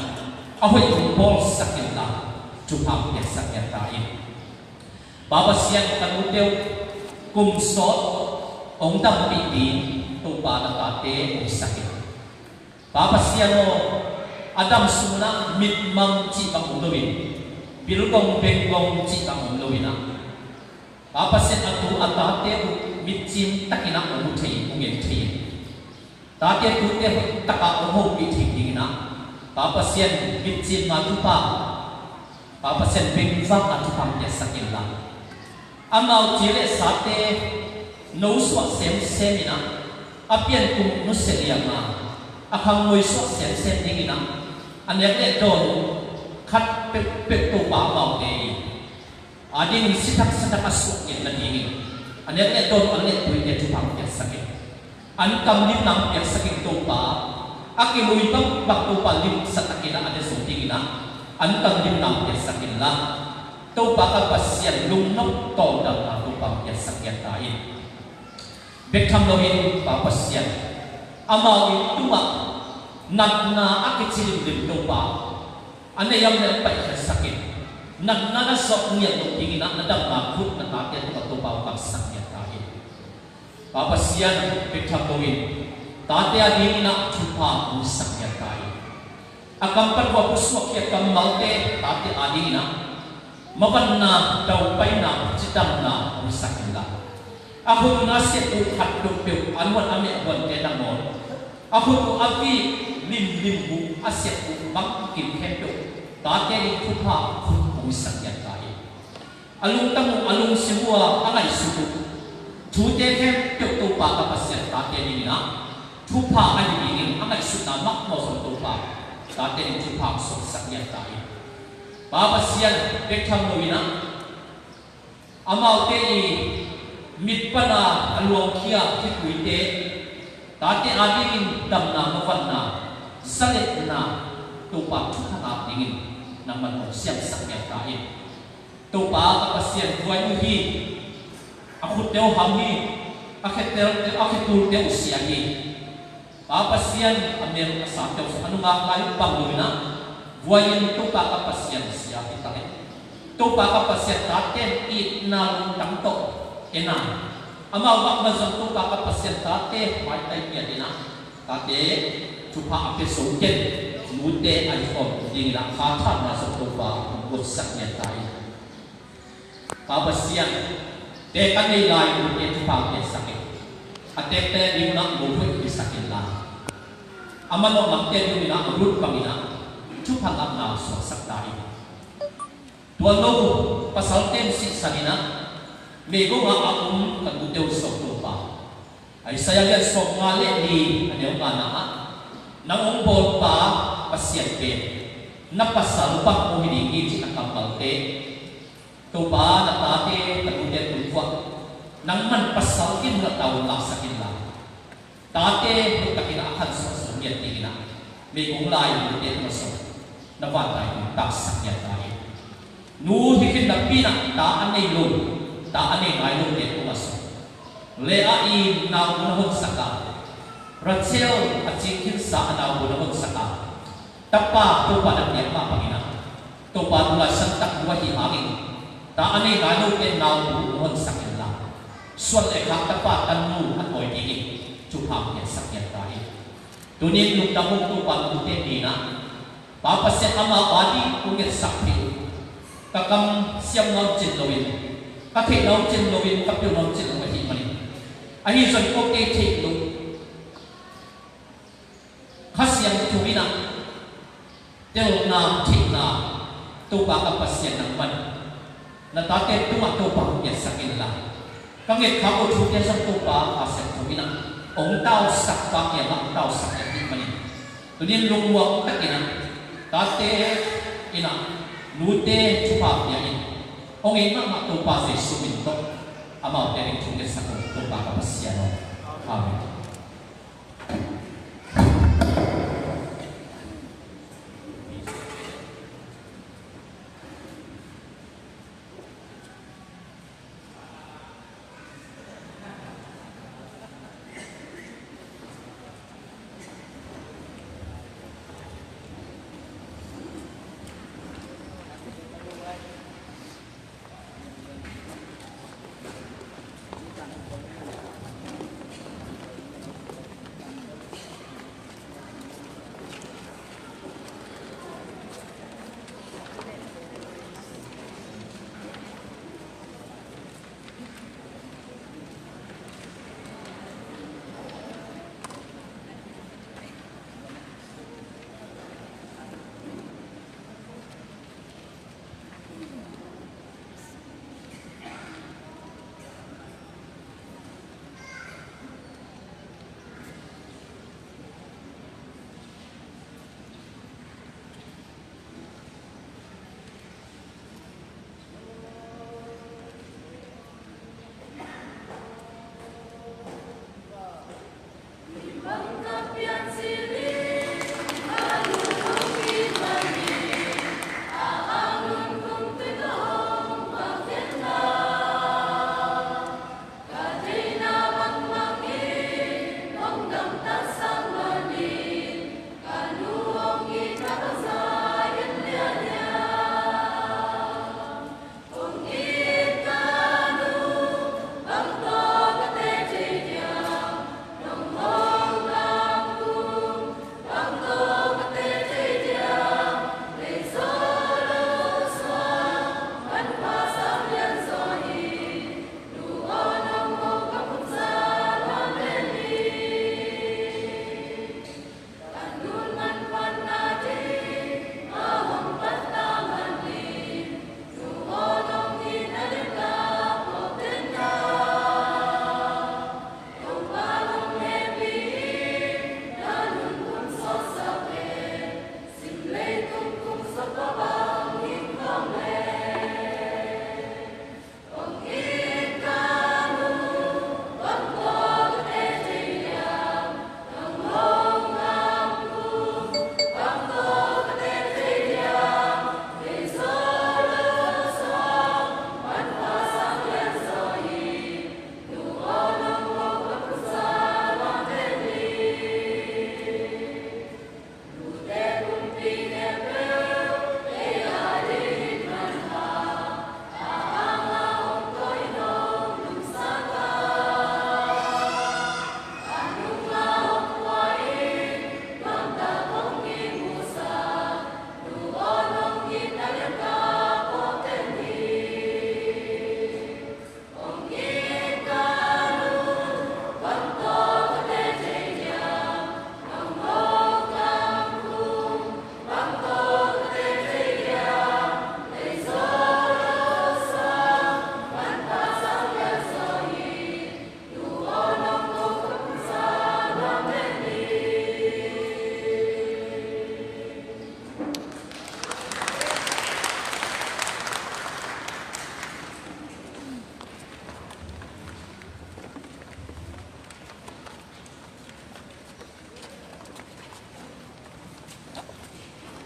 Ahoy kumpol sakit lah. Cuma yang sakit lain. Bapa sian kanuteu kumsot ong dam piti tu panatate sakit. Bapa siano Adam sumuna mit mang ci bang ulowin. Bilgong bengong ci bang ulowina. Bapa sian atu atate mit cim takina umutai ungen tai. Tate tute taka oho biti dingina. Bapa sian bitcin matupa. Bapa sian bengfang atupang ya sakilla. Amau jile sate no swat semina. Apian kum nuselianga. Akang moy swat sem dingina. Anyak le don kat pep to ba mau dei. Adin sitak sadak asuk yen dingin. Anyak le don anyak tuin ya tupang ya sakilla. An kam lim nang yang saking topa aki lui bang bak topa lim sa takina ade suting na an kam lim nang yang saking la topa ka pasyan lung nok to dang na topa yang sakyan tain bekham loin pa pasyan amawi tuma nag na aki chilim lim topa ane yang na pa yang sakit nag na sok niya tuting na nadam na khut na takyan topa ka sakyan Papa sian pekhapoin tate adi na chupa usak ya kai akampan wa puswak ya kamalte tate adi na mapanna taupai na citam na usak la aku ngasih tu haduk pe anwan ame wan te namon aku tu api lim bu asyik tu bangkin hendo tate di chupa usak ya kai alung tamu alung semua angai suku Tute kem tuk tupa kapasyan tate ni na tupa ani ingin angai suta mak mo sa tupa tate ni tupa sok sakyan tayo babasyan bekham luina amau te i mitpana aluang kia kikuite tate adingin dam na mavan na salit na tupa tupa ingin naman mo siyang sakyan tayo tupa kapasyan buhay uhi Aku teo hami, aku tu teo siagi. Papasian amir asal teo anu ngakai pangluina, buayin tu kakapasian siagi tahe. Tu kakapasian tate itnalung tangto enam. Amau mak mazam tu kakapasian tate mai tai dia dina. Tate cupa ape soket mute iPhone dina kata masuk tu pak usaknya tai. Papasian Dekan ni lai punya tupang yang sakit. Atek te di mana mungkin disakit lah. Aman orang te di mana urut pamina. Cupang amna suasak dari. Tuan logo pasal tem si sanina. Mego nga akum kaguteu sok tupa. Ay saya lihat sok ngale di anyong kana. Nang umpol pa pasien pe. Napasal pa kumilingi si nakambal te. Tupa na tate kagudet tulwa nang man pasalkin na taon la sakin la tate nagkakinaakan sa sunyat tingina may kunglay ulit mo sa nabatay tak sakyan tayo nuhikin na pinak taan ay lun taan ay ngayon ulit mo sa leai na unahon saka Rachel at sikin sa na unahon saka tapa tupa na niya mapangina tupa nula santak buhay hangin ta ani galu ken naw buhon sakyan la swal e khak tapa tanu at oy digi chupham ya sakyan tai tunin luk tamuk tu pan tu te dina papasya ama badi kungit sakhi kakam siam naw chin lowin kakhe naw chin lowin kapyo naw chin lowin mani ahi zon ko ke thik lu khasyam thumina tel na thik na tu pa kapasya nang man na tate tu atopa ya sakin la kangit khako thu te sang topa aset thumina ong tao sak pa ya mak tao sak ya ti mani tunin lungwa takina tate ina nute chupa ya in ong ina mak topa se sumin to amau te ring thunge sak topa ka pasya no amen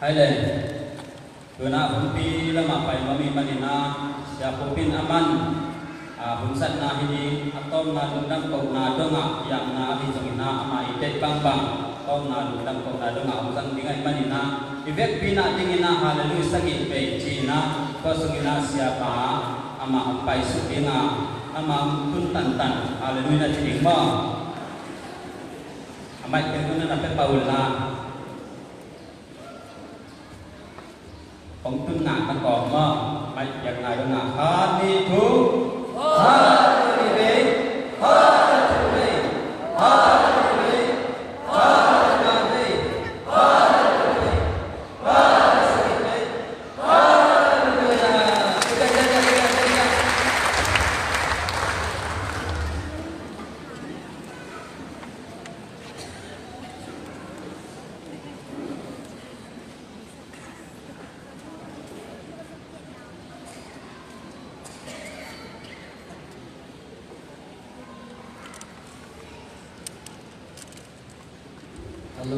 hai lên vừa na hùng pi là mà phải mà mi manina ya popin aman hùng sat na hini atom na lundang kau na donga yang na hi jongina ama ite bang tom na lundang kau na donga hùng sang dingai manina ivek pina tingina haleluya sagi pe china ko sungina siapa ama ampai sudina ama tun tan haleluya na ching ba amai tenguna na pe paula ông tuân ngạn ta còn mà mạnh giặc này đó ngạn ha đi thu ha đi về ha đi về ha đi về ha đi về ha đi về ha đi về Hello.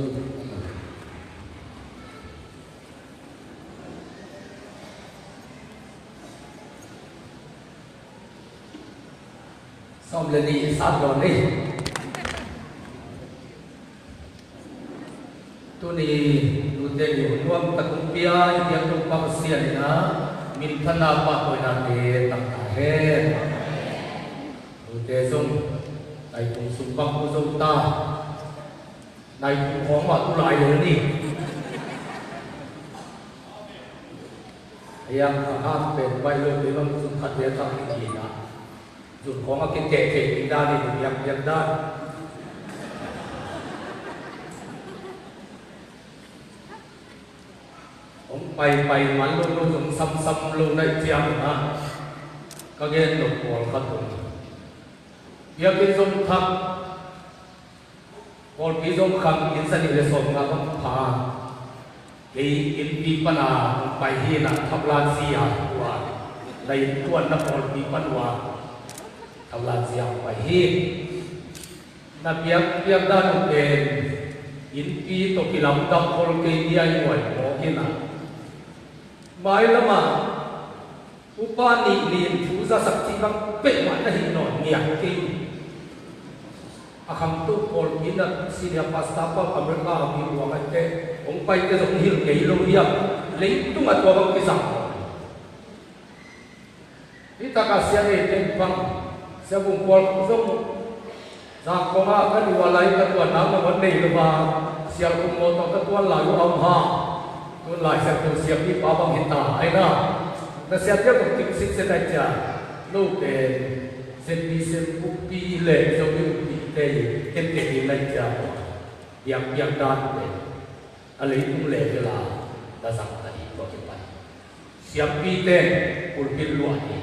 Xong lên đi sát rồi đi. Tôi đi lúc đấy thì hôm ta cũng bia yang tu pamsia ni na min thana pa tôi na de tak he. Lúc đấy xong ai cũng sung bang cũng sung ta. Này cũng có mà tu lại rồi đi. Yang hamเป็นไว้เลยที่มันสุขัดเดียตั้งที่นะจุดของกินเกะที่ได้นี่ยังได้ผมไปมันลุ่มซ้ำลงในเจียงนะก็เงินหลบหัวขัดตุนเบียกินสมทักคนพิจารณาอินสันนิเลสงกับพาที่อินปีปนาไปที่นั่นทับลานเสียว่าในตัวนักบอลปีปันว่าทับลานเสียไปที่นับเพียงด้านเป็นอินปีตกิลำดับคนเกียร์หน่วยโมกินะหมายละมาอุปนิลินผู้สักที่บังเป็นวันนั้นหน่อยเมียกินakam tu pol ina sinia pasta pa Amerika mi wa te ong pai te dong hil ke lo ya le tu ma to bang kisang ita ka sia e te bang sa bung pol zong za ko ma ka ni wa lai ka to na ma ban nei lo ba sia ko mo to ka to la yo am ha to lai sa to sia pi pa bang hita ai na na sia te ko tik sik se ta cha lo te se pi se ku pi le so pi đây cái tiền này giờ yang đan này anh lấy cũng lệ cho là rằng là đi có cái bài siap pi tên pulpit luar ni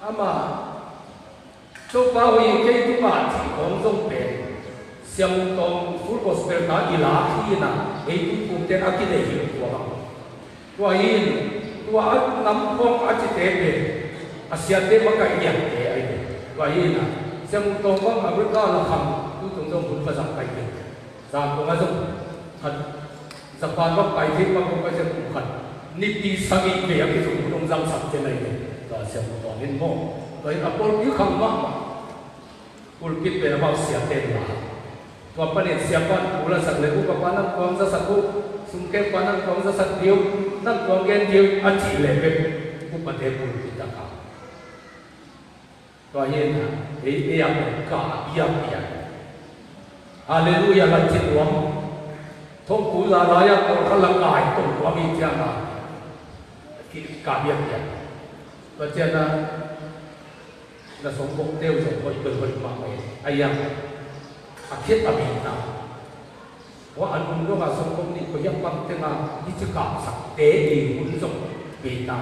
ama so bao nhiêu cái tu mà chỉ còn trong bể siap tông full gospel ta ila khi na ấy tu cũng tên aki để hiểu tua in tua nắm phong aki tế bể asia tế mà cái gì tế ấy tua in na xem tôi có mà biết có là không tôi cũng trong muốn phải dặn bài thì rằng tôi nói rằng thật dặn bài có bài thì mà không phải xem cũng thật nít đi sang đi về cái dùng trong răng sạch trên này và xem một toàn lên mô rồi là tôi biết không mà tôi biết về nó bao xia tên là tôi phải nên xia quan tôi là sạch lấy tôi có năng quang ra sạch tôi xung kích quan năng quang ra sạch tiêu năng quang ghen tiêu anh chỉ lấy về tôi phải để tôi biết tất cả coi như là cái cả biếng Hallelujah là chiến thắng thông cú là nói là còn khăn lặng lại tổng quá bị chăng là cái cả biếng và cho nên là sống công tiêu rồi coi từ mà ai à thiết là mình nàoว่าอันนู้นก็สังคมนี้ก็ยังฟังแต่มาที่จะกล่าวสักเตะดีหุ่นส่งปีตา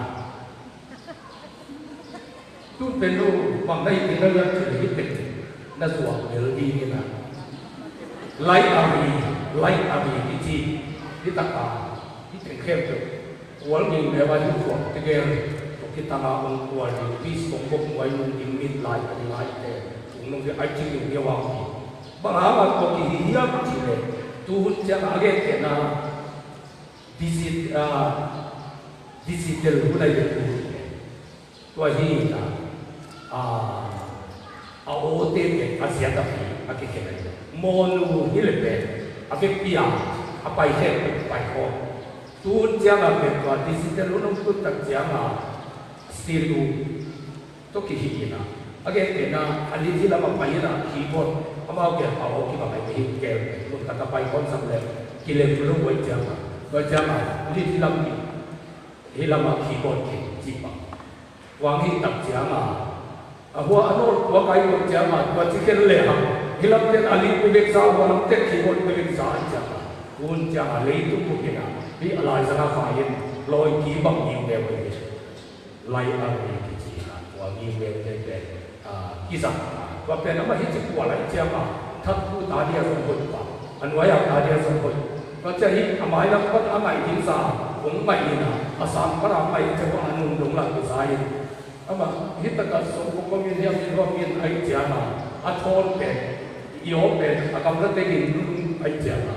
ทุกเป็นรูปฟังได้ที่เรายังถือที่เป็นนั่นส่วนเดียวดีนี่นะไลท์อารีที่ตาที่เป็นเข้มจุดวันนี้เดี๋ยวว่าที่ส่วนที่เกี่ยวกับที่ตาองค์ตัวที่พี่สมบูรณ์ไว้มุ่งยิ่งมิดไลท์แต่ถุงน้องที่ไอจีอยู่เดียวว่าบางหาว่าตัวที่เหี้ยจริงเลยตัวหุ่นจะอาเกตนะ digital pun ada tu. Tuan ini lah, OT ni Asia tapi akhir kena. Monu ni lebih, akhir piang, apa itu kau. Tu jangan bertuah digital orang tu tak jangan still tu kihina. Akhir kena alih sila mapayina keyboard, apa dia awak kita main keyboard, tu kata paikon sampai kile belum buat jangan. Berjamaah, ini hilang keyboard jipa. Wangi tak jamaah. Aku anu wakai jamaah, baca keliham. Hilang ten alih pilih sah, walau ten keyboard pilih sah jamaah. Kun jamaah itu mungkin. Di alai sana kain, loi kibang yang dewi. Lai alai kecilan, wangi dewi kisah. Tapi nama hijau walai jamaah. Thatu tadi asal pa, anwaya tadi asalก็จะฮิตอามายนักพัฒนาใหม่ทิ้งสาผมใหม่นะอาสามพระใหม่จะว่าอนุดงหลักสายอามาฮิตตะกัดสมบูรณ์ก็มีเรื่องที่ว่ามีไอเจียนะอาทอนเป็นยอเป็นอากำลังเตกินไอเจียนะ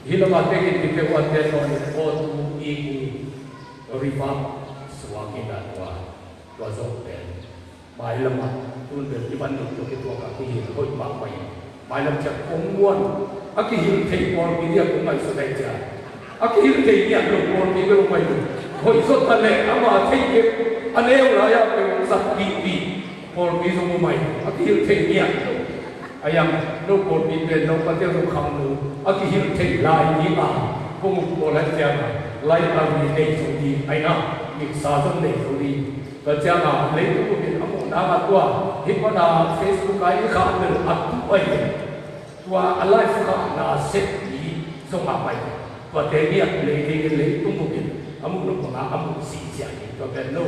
ฮิตละมาเตกินที่เป็นวันเดนอนโอทูอีกูริฟัมสวากินตัวสมเป็นหมายละมาตุนเป็นที่วันหนึ่งตัวตัวกับที่หินห้อยปากไปหมายละจะคงม้วนAki hidup teipon dia kumai sudah jah. Aki hidup teipon lupon dia kumai tu. Hoi sot tale ama teip aneu raya pengsat bibi pon dia kumai. Aki hidup teipon ayam lupon dia lupon dia lupon lu. Aki hidup teip lai ni ah pun boleh jah. Lai kami ni sudi aina miksa sudi sudi. Kerja ah lai tu mungkin amu nama tua. Hipana Facebook kaya kan atu aja. Tua alai fuka na set di zonga pai. Tua tenia le tumukin. Amu no panga amu si sia ni. Tua ben no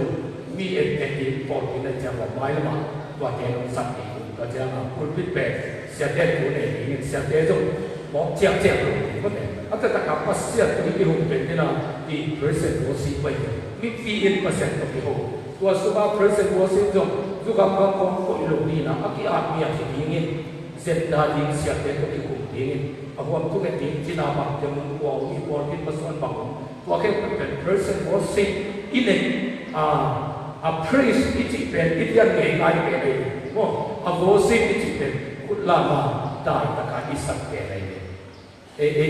mi et por ina jama mai lama. Tua tenia sat ni. Tua jama pulpit pe sia te tu ne ni sia te zo. Mo cia lo. Ko ne. Ata ta ka pas sia tu ki hum ben na di present worship pai. Mi pi in percent to ki ho. Tua suba present worship zo. Zu ka ka ko lo ni na aki at mi at ni Set daging siap itu dikumpulin. Aku waktu ketik Cina mak jamun kuau ini kuatin pasukan bangun. Wakil person worship ini a praise itu pen itu yang mengai pen. Oh, a worship itu pen. Lama dah tak isak pen.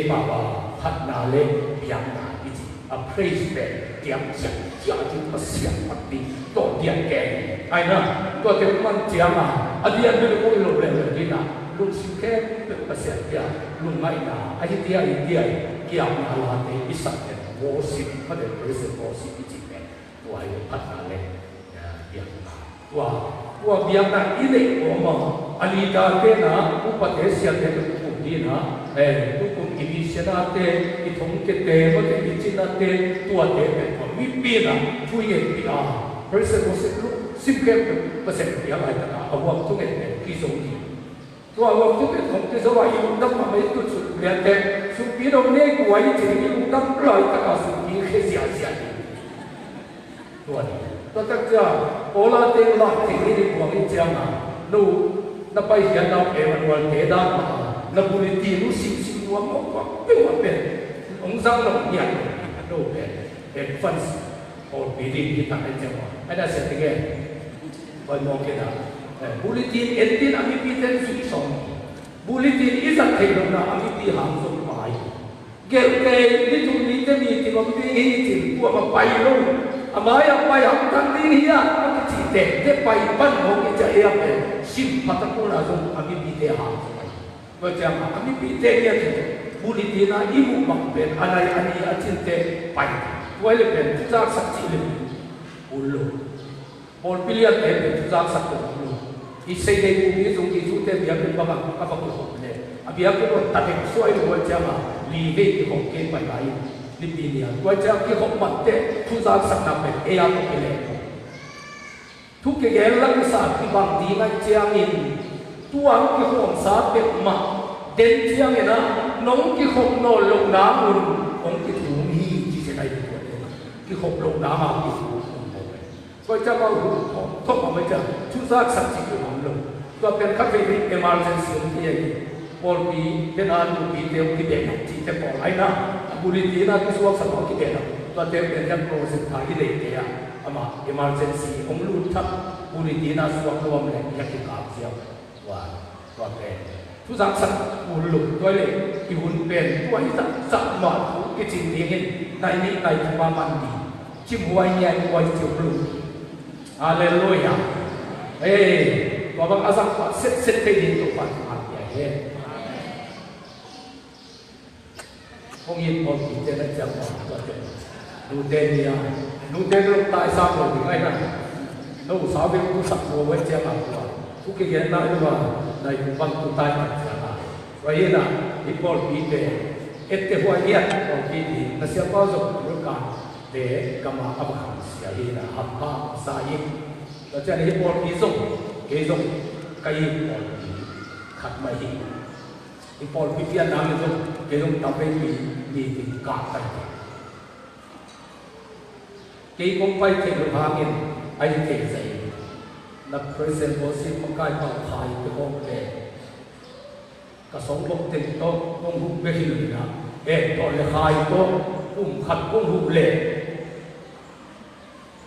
Bapa hat nale biang na itu a praise pen tiap siap jadi pesiap mati to dia ken. Aina to teman jama. Adian dulu ko lo dina. Lung suke berpasal dia, lung maina, aja dia kiam alate isak dan worship pada person worship itu kan, tua itu patale, dia tua biang nak ini orang alida kena upat Asia kena kumdina, tukum ini senate, itong kete, macam ini senate, tua dia mimpi punya dia, person worship lu simple pasal dia ada awak tu kan kisah ni. Tua waktu itu kita semua ibu bapa itu lihat supi dong ni gua ini ibu bapa lah kita supi kesia-sia. Tua ni, tak jah olah tengok ini gua ini jangan, lu napai hian nak eman kedan, nak boleh tiru sing gua mau apa ongsang nak niat, lu advance or bidding kita aja. Ada setengah, banyak kita. Bulletin entin ami piten susong. Bulletin isak kayo na ami pihang sumay. Gel kay dito nito ni tibang pihitin ko mapaylo. Amaya payang tandiya ang chite te paypan mo kijaya pe sim patakuna so ami pitehang sumay. Bajang ami pitenya dito. Bulletin na ibu makben anay ani achinte pay. Wala pen tuzak sakti le. Ulo. Pol pilihan te tuzak sakti. Isai dari bumi itu kita biar kita bawa apa pun boleh. Biar kita tak sesuai dengan jama, lihat di hoki bayi, di dunia. Wajah kita mati, pusat sakna pe, ayam boleh. Tu kegelan saat bang di najiangin, tuang kita saat pe mak, den jiangin na, nong kita nolong namun, nong kita umi di sini itu boleh. Kita nolong nama kita. Wajah mahu, top macam, pusat sakti kita. तो फिर कभी भी इमरजेंसी होती है पॉल भी बिना लुकी देव की देखना चीज़ें पॉल है ना Politina tu suak sama kita lah. Tuan tem yang proses tadi leh dia, ama emergency omlu tak Politina suak tu amle yang kita siap. Wah, tuan tem. Tu sangat ulu, tuan leh ihun pen, tuan itu sangat kecil dingin. Naik cuma mandi, cimuainya tuan cium. Haleluya. Tuan asal set itu tuan ya. Không yên một thì trên đây chẳng có chuyện nụ tên thì nụ tên lúc tại sao rồi thì ngay rằng nó cũng sáu bên cũng sập vô với che mặt của cũng cái hiện nay mà này cũng bằng tụ tai mặt là vậy là cái bol bị về ette hoa hiệt bol bị thì nó sẽ có dụng lúc cả để cầm áp hàng sẽ đi là hấp ba sai đó cho nên cái bol bị dụng cái bol bị khát mày cái bol bị Việt Nam itu cái tập bên bị cạn tay cái công phải thể được hàng nghìn anh thể dạy là present bossi một cái bảo khai cái công nghệ cả sống công tình to công hụt về hình là để gọi là khai to khát công hụt lệ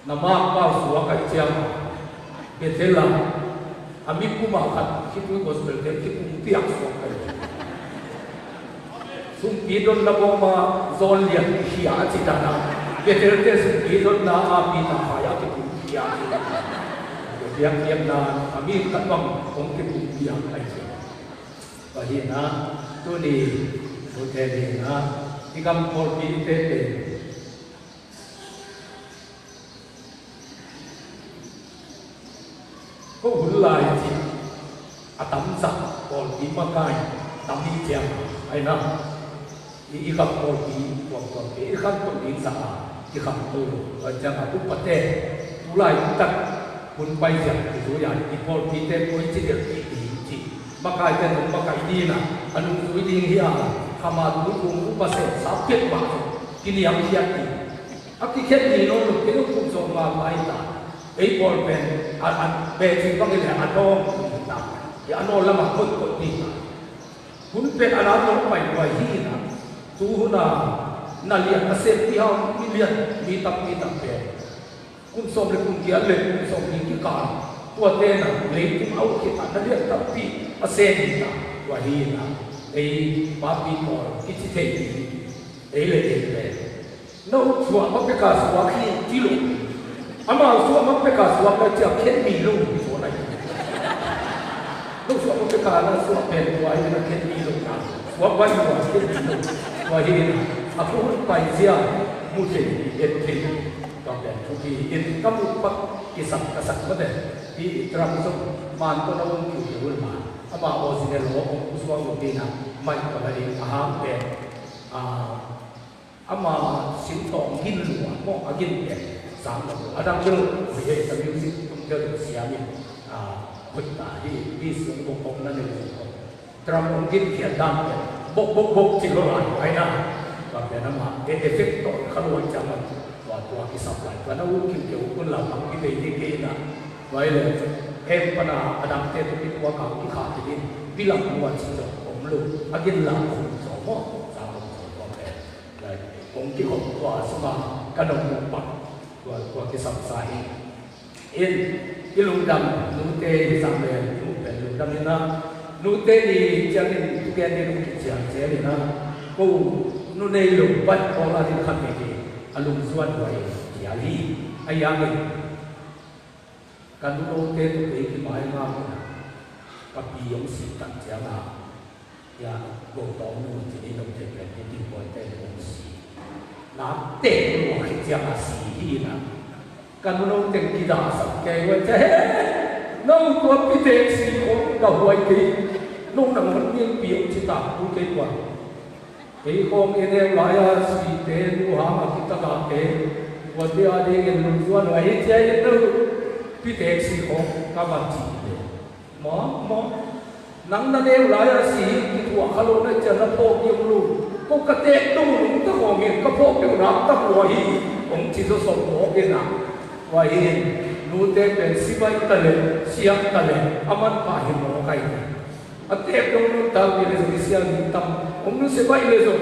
nằm bao số cái chiang biết thế là ami cũng mà khát khi tôi gospel thì cũng tiếc số cái sung pidon na boma zon lian hiya chitana betelte sung pidon na api na haya ke hiya diam na ami katwang ong ke hiya ai che bahina tu ni bote ni na ikam por pi te ko hulai chi atam sa por pi makai tam ni chiang ai na ikan kopi, kopi, ikan kopi sah, ikan tu, jangan tu paten, tulai tak pun bayar itu ya, impor kita pun tidak ini, maka kita maka ini na, anu tu ini dia, kama tu pun pasal sakit banget, kini yang siapa? Akibat ni orang kita pun sama baik tak, impor pen, besi bagi dia adom, ya anu lama pun kopi, pun pen anak orang baik ini na. Tu na lihat aset dia milian mitap pe. Kun som le kun dia le kun som ni kan. Tua tena le kun au kita na lihat tapi aset kita wahina. Bapi ko kiti te. Le. No suwa mapeka suwa ki kilo. Ama suwa mapeka suwa ka tia ken mi lu so na. No suwa mapeka na suwa pen wa ina ken mi lu ka. Suwa ba suwa ken mi lu. Wahina, aku payah mungkin itu kalau tu ini kamu pak kisah mana di terangkan mantu nawang kuda mana, apa orang orang uswang mungkin mai kembali aham ama sintong hinlu, mau agin sama ada yang boleh tapi musik untuk siapa kita di sungguh nanti terang mungkin kian bok ciloran, aina, tapi nama efek tu kalau macam waktu kisah lain, kerana mungkin dia pun lama kita ini kena, baik pernah ada tu kita waktu kita jadi bilang buat cinta, omlu, agin langsung semua sama baik, mungkin waktu semua kadang lupa waktu kisah sahih, ilundam, nute sampai ilundam ina. Nute ni jangan tukian ni mungkin jangan ni na, kau nune lupa orang di kami ni, alung suan wai, yali, ayam ni, kan nute tu ni mai ngam, tapi yang si tak jangan, ya kau tahu ni jadi nute kan ni buat yang si, nak teh lu jangan si na, kan nute kita sampai wajah. Nông có cái thế gì cũng đầu quay cái nông là một niên biểu chỉ tạo cũng kết quả cái con cái em lại là gì thế nu hả mà kita làm thế và dia ada yang nungguan lah ini saya itu cái thế gì cũng các bạn chỉ mà nắng nó em lại là gì cái quả kalau nó chờ nó phô nhiều luôn có cái tết đâu cũng có còn nghe có phô nhiều lắm ta quay cũng chỉ có sống có cái nào quay nute pen sibai tale siap tale aman pahim mo kai atep dong nu tahu ni siang hitam omnu sibai le so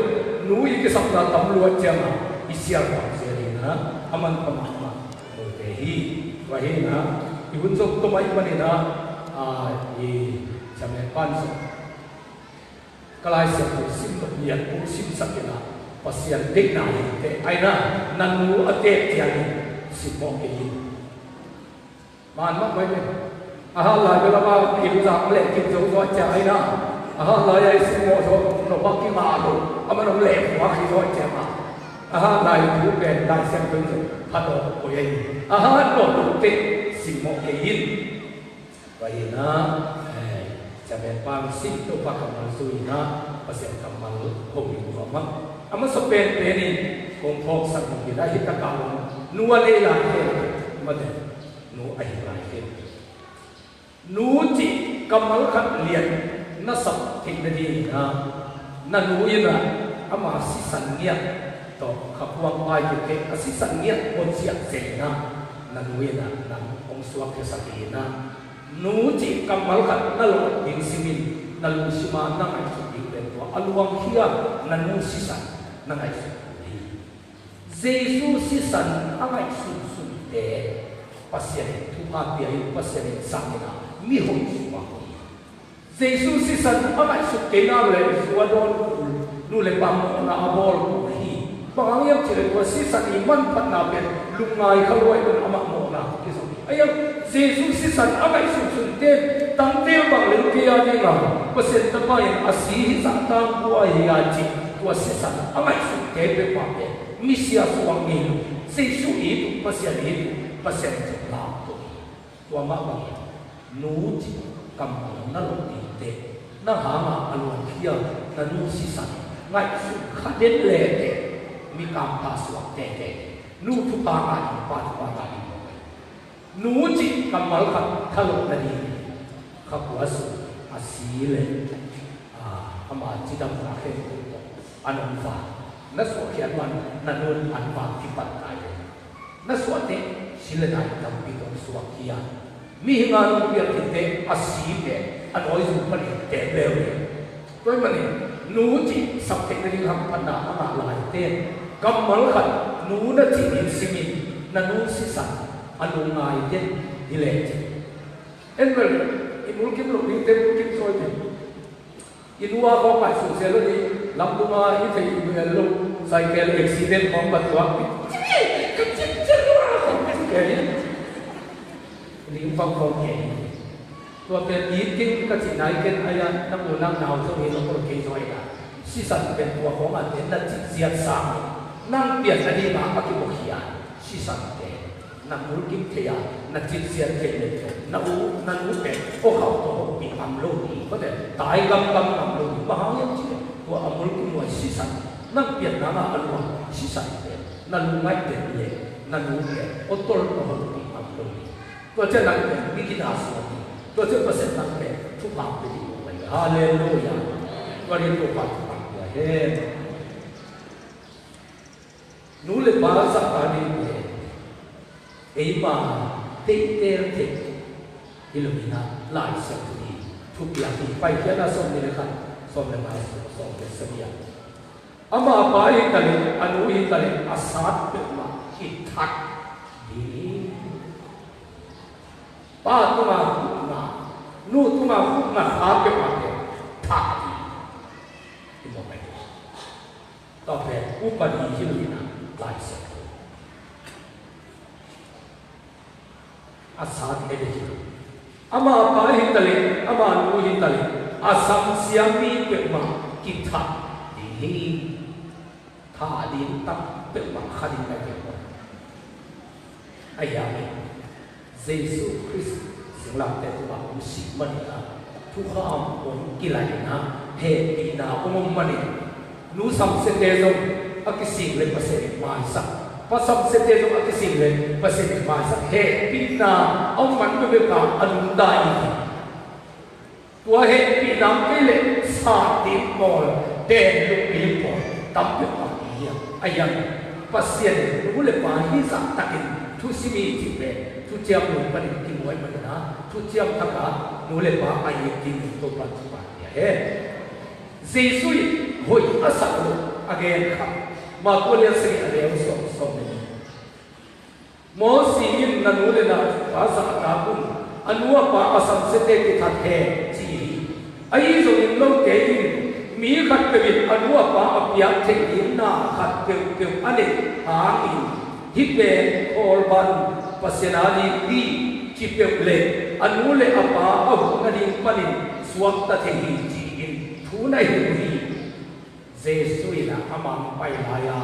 nu i ke sapna tam luat chama isia wa se na aman pama ma o te hi wa hi na i hun sok to mai mani na i chame pan so kalai se ko sim to lian ko sim sakina pasian dek na te aina nanu ate tiani simo ke hi man ma mai me aha la ga ma ki za le ki zo zo cha aina aha la ya simo zo no ba ki ma do ama no le wa ki zo cha ma aha la yu ke dai sem tu ha do ko ye aha no do te simo ke hi wa hi naจะเป็นความสิ่งตัวประกอบมันสุยนะประเสริฐกำมันคงอยู่ว่ามั้งอามาสเปนเป็นนี่คงพกสักหนึ่งได้ฮิตกรรมนัวเลยหลายเรื่องมาเด็นัวไอ้หลายเรื่องนัวจิกำมันขัดเลียนนัสบทิ้งดีนะนั่นนัวอีน่ะอามาสิสันเงียต่อขับวางไปอยู่เองสิสันเงียบนเสียงเสียงนะนั่นนัวอีน่ะนั่นองสวกสักทีนะนูจิกำมัลกันนั่นหลงดิงสิมินนั่นลุสิมานั่งไอ้สุดดิเป็นตัวอลวงเฮียนั่นนูสิสันนั่งไอ้สุดดีเจสุสิสันนั่งไอ้สุดสุดเดปัสเซนทุกอาเปียปัสเซนสังเกตมีหงสุวรรณเจสุสิสันนั่งไอ้สุดเกนาเลยสุวรรณนูเลยบังนาอาบอลฮีบางอย่างเจริญว่าสิสันอีมันพัฒนาเป็นลุงไงเขารวยเป็นอมะโมนาที่สุดไอ้ยังเจสุสิสันอะไรสุดสุดเด่นตั้งเตี้ยบางเรื่องที่อะไรกันเปอร์เซ็นต์ต่อไปอาศัยสังตั้งบัวเฮียจิตัวสิสันอะไรสุดเด่นเป็นความเป็นมิเสียสวงเงินเจสุอีกเปอร์เซ็นต์อีกเปอร์เซ็นต์จะลาตัวมากบางนูจิกำลังนั่งลงดินเด็กนั่งหามาอารมณ์เที่ยวนั่นนูสิสันไงสุดขัดเด่นเล่เด็กมีการพาสวงเด็กนูทุกตาอันปาทุกตาอันนูจิกำมัลขัดทะลุนาดีขับหัวสุอาศีเลยอามาจิตดำราเขตอันนั้นฟ้านักสวดเขียนวันนันนุนอันฟ้าที่ปัตตายนักสวดเตะศิลได้ทำปีตรงสวดเขียนมีงานเปียกที่เตะอาศีเตะอันน้อยสุดมันเตะเบลเลยด้วยมันนี่นูจิสับเทคนิคทำปัญหาอะไรหลายเตะกำมัลขัดนูนักจิตอินสิมินนันนุสิสันอันลงนายเด่นดีเลยเอ็นเวลอิมุลกิมลุกนี่เต็มกิมซอยเนี่ยอินัวก็ไปสู่เซลล์นี่ลำตัวอีที่อิมุลลุกไซเคิลอุบิเหตุของบัตรวักก็จิ๊บว่าของแกนี่ลิงฟังของแกตัวเป็นยีดกินก็จิตไหนกันไอ้ยันนั่งอยู่นั่งหนาวช่วงนี้เราก็เกยซอยกันสิสันเป็นตัวของอันเป็นนั่นจิตเสียดสามนั่งเปลี่ยนอดีตมาอักิโมขียสิสันนักมุลกิมเทียนักจิตเสียเทียนนักอุเป็นโอ้เขาตัวปีอัมโลดีก็แต่ตายกำอัมโลดีบ้าอย่างเช่นตัวอัมโลกิมว่าสิสันนักเปลี่ยนนาอัลวะสิสันเป็นนักลุงไม่เป็นเลยนักลุงเป็นโอตโลตัวปีอัมโลดีตัวเจ้านักเป็นวิกินาสวดีตัวเจ้าเปอร์เซ็นต์นักเป็นทุกภาพไปดีไปฮาเลลูยาวันนี้ตัวปัจจุบันเฮ้นูเลบาสักการิไอ้บ้าเตะเตะเตะฮิโลมินาหลายสัปดาห์ทุกอย่างที่ไปเที่ยวน่าสนใจเลยครับสนใจมากสนใจสักอย่างอามาไปกันเลยอนุอิกันเลยอาสาเป็นมาคิดทักดีป้าตัวมาหุ่นมานู่ตัวมาหุ่นมาหาเป็นมาเนี่ยทักดีที่บอกไปต่อไปอุปนิฮิโลมินาหลายสัปดาห์อาสาเอเดจิอามาไปหิตเลยอามาลูหิตเลยอาสัมเสียมีเป็นมากินทักดีท่าดินตั้งเป็นมาขัดดินไปเป็นมาไอ้ยาเยซูคริสต์สิ่งหลักแต่ตัวผมสิมันนะทุกข้ามผมกิเลสนะเฮปีนาผมมันนี่นูสัมเสเตจงอักษิเลยภาษามาสักพอสัมเสเตจงอักษิเลยภาษามาสักเฮปีนาเอามันไปเป็นการอนุดาอีกตัวเฮปีนาไม่เลยสาธิตมอลเดินลุกลี้ปอดตั้มเป็นอะไรไอ้ยังภาษารู้เลยว่าที่สักตะกินทุสิมีจิตเลยทุเจียมหนุนปันกินไว้มันนะทุเจียมทักการรู้เลยว่าไอ้กินตัวปัจจุบันเนี่ยเฮ้เจสุยหอยอาศัย again khap ma ko le se ale so ne mo si in na nu le na pa sa ta kun anua pa asam se te ki that he chi ai zo in lo ke in mi khat pe bit anua pa apya the in na khat pe ane ha in hi pe all ban pasenali di chi pe le anu le apa abu ngani panin suak ta the hi chi in thu nai hi Jesu ina amang pai la ya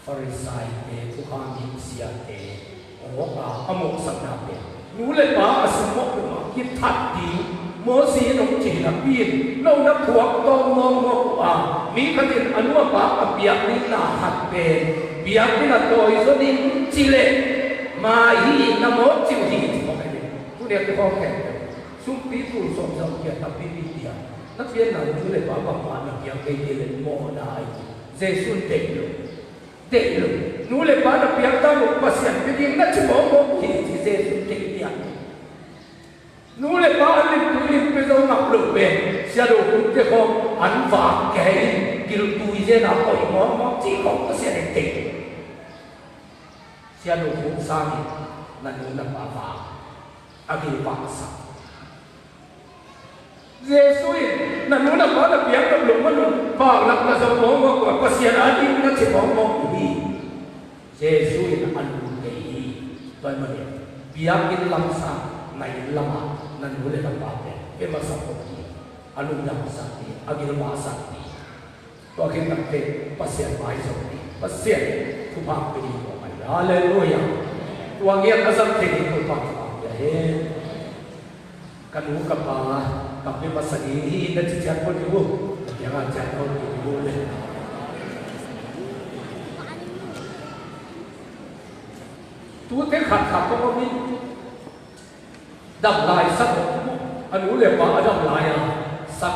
Pharisai te Tuhan sia te oka amok sakna pe nu le pa asmo ma ki that di mo si nong chi na pin no na thuak tong mong mo a mi khatin anua pa apia ni na hat pe bia ni na toi so din chi le ma hi na mo chi hi mo ka ni tu ne ko ke sum pi tu so so kia ta pi pi dia na pien na tu le pa pa na kia ke le mo na ai Jesu te lo Tệ lực, nú lệ bá đập biếng ta một bát xiên cái tiếng đất chim bóng thì dễ dùng tệ điện. Nú lệ bá anh lên túi lên bây giờ ngập lửa về, xe đồ cũng thế không, anh vàng cái kiểu túi dễ nào có món chỉ không có xe để tệ. Xe đồ cũng sang là nú là bá vàng, anh đi vàng sang. Giêsu là nú là bá đập biếng đập lửa mà luôn vàng lắm là do món của bát xiên anh đi nó chỉ món Jesu ina anu kei toy mane biak in lamsa nai lama nan hule la pa pe ma sa ko ki anu nam sa ti agil ma sa ti to ke tak te pasien mai so ti pasien thu pa pe ni ko mai hallelujah to ngia ka sam te ni ko pa ya he kanu ka pa ka pe ma sa ni hi na chi chan ko ti wo ya ga chan ko ti wo le tu thế khát có biết đập lại sắc anh uống liền bảo đập lại sắc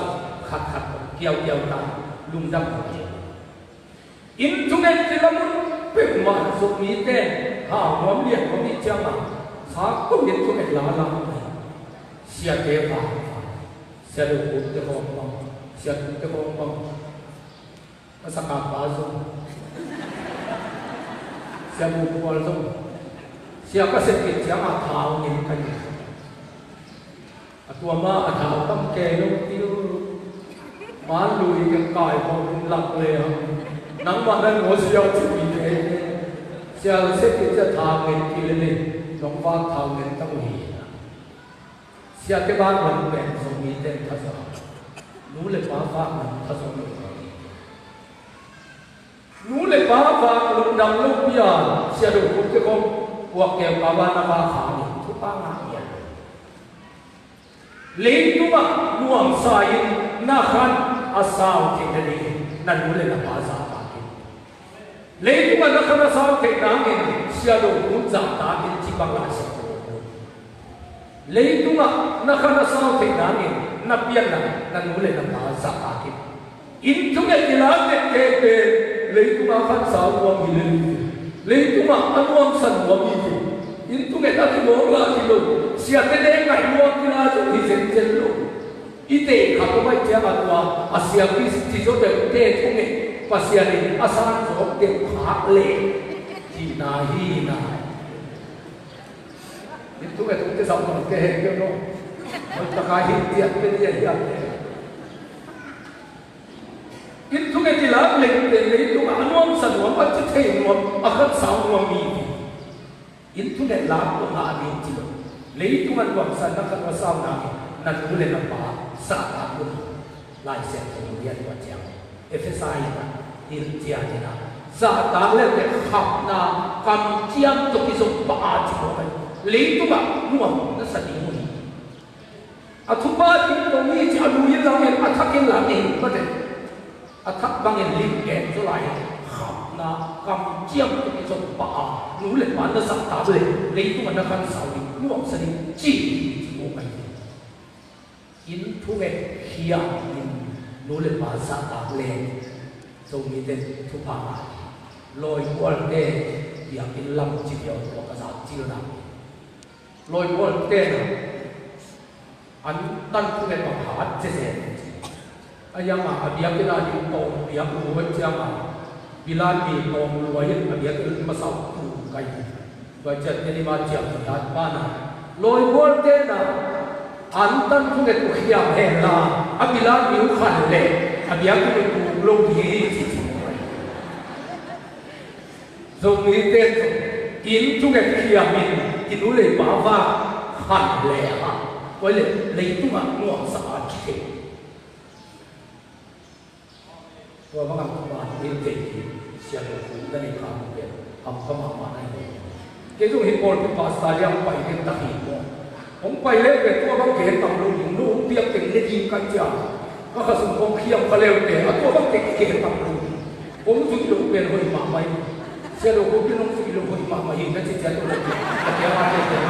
khát kiêu ta lung đâm in chúng em chỉ là muốn biết mà dùng mỹ tên món miệng có bị chăng à sáng có biết chúng em là xe kế vào xe được uống cái bông xe được cái bông nó sắc bá dùng xe mua qua dùng siapa sedikit siapa tahu ni kan atua ma tahu tam ke lo tiu man lui ke kai ko lak le nang ma nan mo sia chi bi ke sia sedikit sia tahu ni ki le ni dong fa tahu ni tam hi sia ke ban man pe so mi ten tha sa nu le pa fa man tha so nu le pa fa lu dang lu pia sia do ku ke ko buat kau kawan apa kami tu pangan Lain tu mak nuang sain nahan asal kita ni nan boleh nak bahasa kaki. Lain tu mak nahan asal kita ni siapa pun zat kaki cipang asal. Lain tu mak nahan asal kita ni napian nan boleh nak bahasa kaki. Itu yang jelas kita lain tu mak kan sawang hilang. Lấy chúng mà ăn uống sần của mình in chúng người ta thì muốn là thì luôn xia cái đấy ngày mua cái là chúng thì dễ luôn ít để khắp cái mấy trẻ ăn qua xia cái chỉ số được để chúng người và xia này san số được khá lệ thì na hi na in chúng người chúng cái sống còn cái hệ cái nó ta khai hiện tiền cái gì vậy in chúng cái gì là lịch để lấy chúng ăn uống sần uống ăn chút thêm uống ăn sáu uống mì in chúng cái làm của họ đi chỉ lấy chúng ăn uống sần nó không có sao nàoนั่นรู้เลยนะป้าสาขาคุณลายเส้นของเรียนว่าเจ้าเอฟเอสไอนะอินเดียนี่นะสาขาเล่นเนี่ยขับนะคำเจียมตุกิสุปาจิโร่ลีตุบะนุ่มนั่นสติมุนีอัทุบะที่ตรงนี้จะดูยินเราเห็นอัฐกินหลังเองก็ได้อัฐบางเห็นลิงแก่สุไลขับนะคำเจียมตุกิสุปารู้เลยว่านั่นสาขาเลยลีตุมันนักการสาวนี่นุ่มสติจีจิโร่ไปin thu về kia in nỗ lực bảo sát tạc lên rồi mình đến thu phá lôi quân đê việc in lâm chỉ điều của các giáo chiêu nào lôi quân đê nào anh tăng thu về bằng hạt chế chế ayam abia kita di tong abia buat siapa bila di tong luar abia kita masuk tu kai baca jadi macam dan mana loi bol tena antan tu ke tu kiam hela abila di ukhan le abia kita tu long di dùng ý tên in chung cái kia mình in núi lấy bảo va hẳn lẻ ha với lấy chung à ngọn xã chế và bằng bạn in tên xem được cũng đã đi khám được học các bạn này cái dùng hình bồn cái pasta liang bảy cái đặc hình ông bảy lấy cái tua bằng cái tầm lùng những lúc tiệc cái này gì cái chả các cái dùng con khiêm cái lều để ở tua bằng cái tầm lùng ông chụp được bên hồi mà bảy saya dah kopi nong segi logo imam mahin dan saya jatuh lagi. Dia ada dia.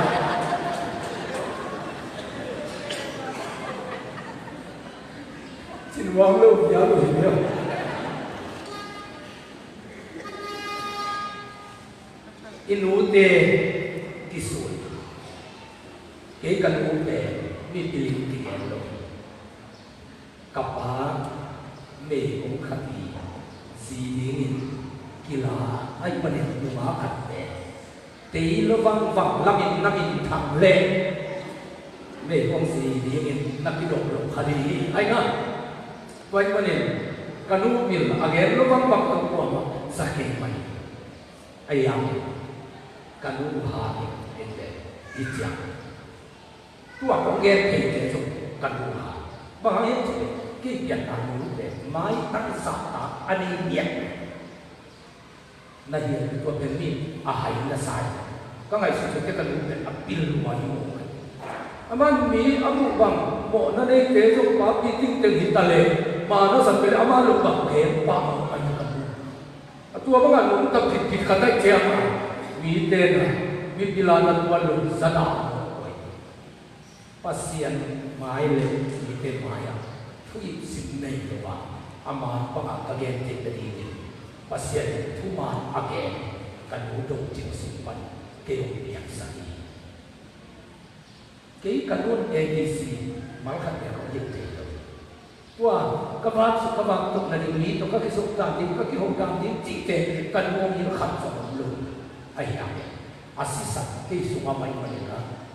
Xin vâng lâu giá rồi nhiều. Inute kisui. Cái cần uống bè mi piling tiga lo. Kapal me cũng khát đi. Gì kila ai panen rumah kat te lo vang vang lamin thang le me kong si dingin nakidok lo khali ai na wai panen kanu mil again lo vang vang ang ko sa ke mai ayam kanu ha ende ijang tua ko gen ke ke so kanu ha ba ha ye ke yan anu de mai tang sa ta ani niat na hiền của bên mi hay là sai các ngày sử dụng cái cần để appeal ngoài mồm aman mi amu bang mo na đây thế trong pháp đi tinh từng hiện tại mà nó sản về aman lục bằng thế ba bằng anh cần tua bằng anh cũng tập thịt khát tay chém mi tên là mi bila na tua lục rất đau pasien mai lên mi tên mai à thui xin này rồi ba aman bằng anh cái gì cái gì pasien tuman again kan udong simpan keong biasa ini. Kei kanun ADC malkan ya kau jadi tu. Tua kabar tu nanti ni tu kaki suktan ni kaki hongkang ni cite kan mong ini kan sama belum. Ayam asisat kei sungai mai mereka.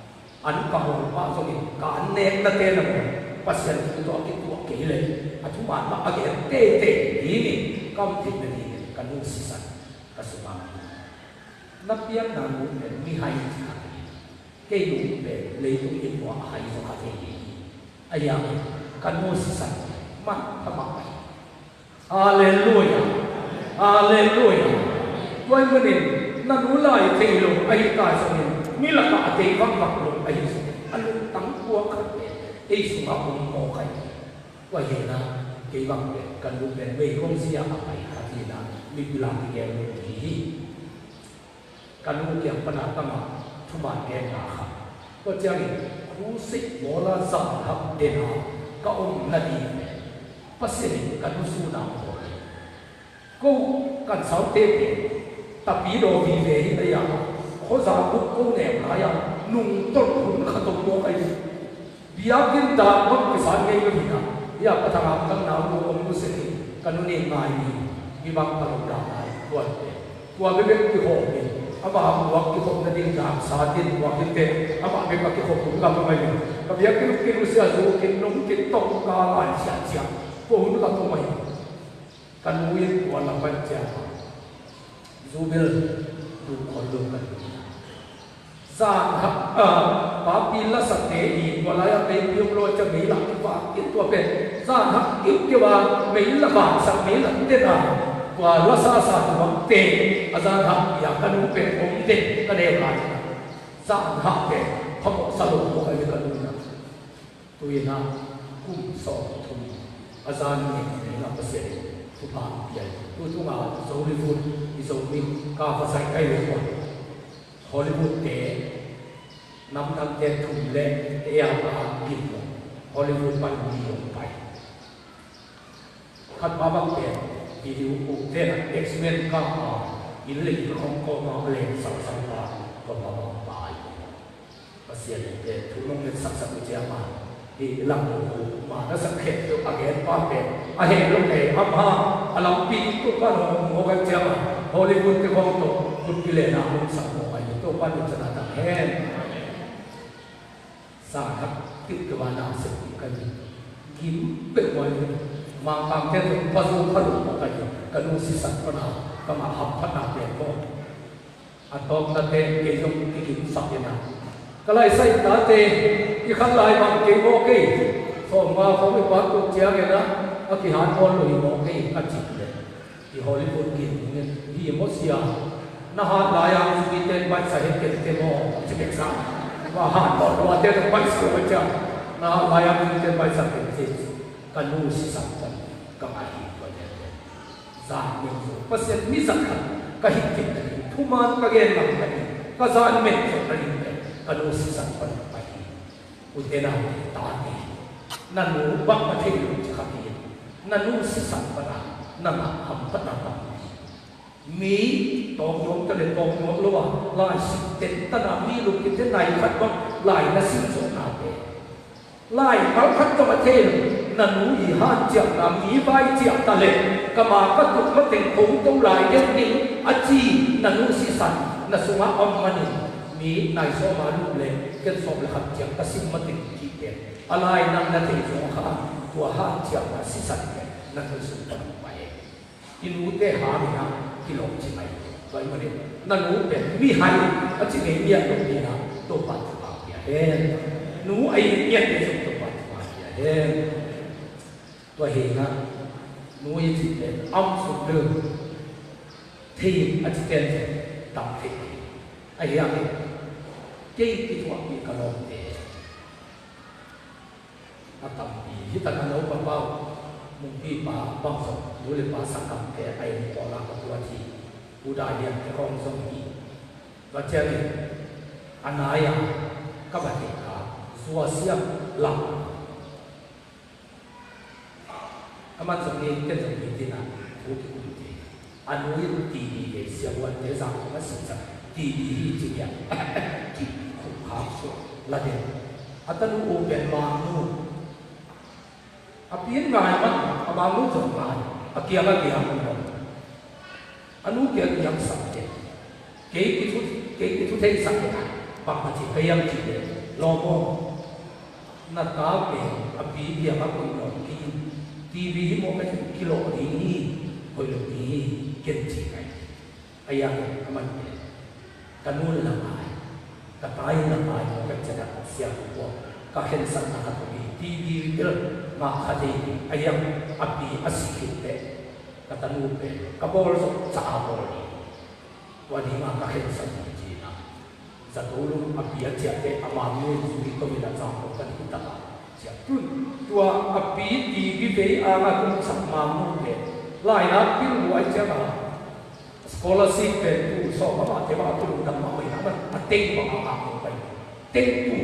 An kau apa so ni kan nek na te na pasien tu akik tu akik le. Atuman ma again te ini kau tidak ni. Kanu sisa kasumang napian namu mi hai ke yu be le yu in wa hai so ka te ayam kanu sisa ma tamak haleluya haleluya wai menin nanu lai te lo ai ka so ni mi la ka te vang vang lo ai so anu tang kwa ka te su ma ko mo kai wai na ke vang be kanu be me kong sia ai ka ti na mi bilang tiga ini kanu yang pernah tama cuma kena kah kau jadi kusik bola sahab dena kau nadi pasir kanu sunam kau kan saute tapi do vive ini ya kau sabuk kau ne kaya nung pun khatom mo kayo biakin dah kesan kayo kita ya patang kan namu kusik kanu ni mai ibang pagdamay buat bebek ki ho ni aba wak ki ho na din ka sa din wak ki aba bebek ki ho ka ma mai ka biak ki sia zo ki nong ki tok ka lai sia po hu ka to mai kan muin wala pa sia zubil du kon do kan san ha pa pi la sa te ni wala ya pe pi lo cha mi la ki pa ki to pe san ha ki wa mi la ba sa mi la te na qua lo sa tu bang te azan ha ya kanu pe om te ka ne ba sa ha ke phamo sa lo ko ai ka lu na tu ina kum so tu azan ni na pa se tu pa ya tu ma so li fu ni so mi ka fa sai kai lo ko Hollywood te nam te tu le te ya ba ki Hollywood pan ni yo pai khat ba bang pe video cuộc thế là X-Men cao họ in lịch không có nó lên sẵn sẵn là có nó bài và xe để thủ nông lên sẵn sẵn của cha mà thì làm mà nó sẽ hiện được again qua về hiện lúc này âm ha làm pi tu con hồ cái chăng Hollywood cái con tổคุณกิเลสนะมันสั่งบอกไปตัวปั้นมันจะน่าจะแห้งสาครับติดกับว่านาศึกกันกินเป็นวันมาตามแค่ถึงพระสุภาพบอกกันกันดูสิสัตว์ปัญหาก็มาหับพัฒนาเปลี่ยนก็อันตอนนั้นเองเกี่ยวกับกินสัตว์นะก็เลยใส่ตาเตะที่ขันลายบางเกี่ยวกับกี่ส่งมาเขาไม่ปัดตัวเจ้ากันนะอาทิหารคนลุยมองกี่อันจิตเลยที่ฮอลลีวูดกินเนี่ยที่มอสเซียนะฮะลายอันสุดที่บ้านสายเกิดเต็มจะเป็นสังว่าหาตอนว่าเจ้าบ้านสุดเจ้านะฮะลายอันสุดที่บ้านสายเกิดเต็มกันดูสิสังกันก็มาอีกคนเดียวสามหนึ่งเพราะเส้นมิสังกันก็หินกินกันทุกมันก็เกณฑ์หลังกันก็สารเม็ดสุดกันกันดูสิสังกันไปอุเทนาตาดีนั่นหนูบังมาเที่ยวจะขับเองนั่นหนูสิสังกันนั่นทำพัฒนามีตองยงจะเลยตองยงรู้ว่าลายสิเต็นตนามีลูกกินที่ไหนขัดว่าลายน่ะสิ่งสงอาเปลายเขาขัดก็มาเที่ยวนั่นหนูอีห้าเจียงน้ำมีใบเจียงตะเล็กก็มาก็ถูกมาแต่งผมต้องลายเด็กดิ้งอาจีนั่นหนูสิสันนั่นสุมาอมมันมีนายโซมาลูกเล็กเกิดสอบเลยขัดเจียงกระซิบมาแต่งขี้เกียจอะไรนั่นนั่นเองสงขาตัวห้าเจียงน่ะสิสันเนี่ยนั่นคือสุดปัญญาอินูเตหาไม่นะที่หลงใช่ไหมก็ยังไม่ได้นั่นหนูเป็นมีให้อาชีพเมียตรงนี้นะตัวปัจจุบันเห็นหนูไอ้เมียที่สุดตัวปัจจุบันเห็นตัวเห็นนะหนูยังจิตเป็นอ้อมสุดเดิมทีมอาชีพเป็นต่ำที่ไอ้ยังเจ๊ที่ตัวมีกระโหลกเตะอาต่ำดีที่ตะกันเอาเบามุงพี่ป่าบ้องสมดูเลยป่าสังกัดแก่ไอ้ต่อรักตัวทีผู้ได้เรียนครองสมบีว่าเจ้าเนี่ยอันไหนอ่ะก็แบบนี้ครับสัวเสียบหลังก็มันสมนี้เป็นสมนี้ที่นั่นทุกทุกทีอันนู้นตีดีเลยเสียวันเดี๋ยวสั่งมาสิ่งสักตีดีจริงอย่างจีขุ่ขาสุดละเดียวอัตโนมัติเป็นมานูอาเพียงไงมันอาบางลูกสงไงอาเกียร์ก็เกียร์มันหมดอันนู้นเกียร์ยังสังเกตเกี่ยทุกที่สังเกตบางทีพยายามจีเลยลองมองนักข่าวเป็นอาพีเดียร์มาคุยลองกินทีวีมองไปกิโลนี้คุยลงนี้เกินจีไงไอ้ยังมันกันนู้นละลายกระต่ายละลายมันจะได้เสียหัวก็เห็นสัญญาณตรงนี้ทีวีเยอะมาคดีไอ้ยังอภิอาศิกิเตะกตันูเปกระโปรงสะอาบเลยวันนี้มาก็เห็นสัญญาณจีนะจะดูลุงอภิอาเจียเตะอามามีสุริโตมิดาจังก็กันที่ตลาดเจียตุนตัวอภิทีวีเปอามาคุมสัมมามุเปหลายนัดพิ้งไว้เจ้ามาสกอลาซิกเป็นผู้สอบมาเทวาตุลุดำมาไม่ทำมันเต็งมาอาบไปเต็งตุ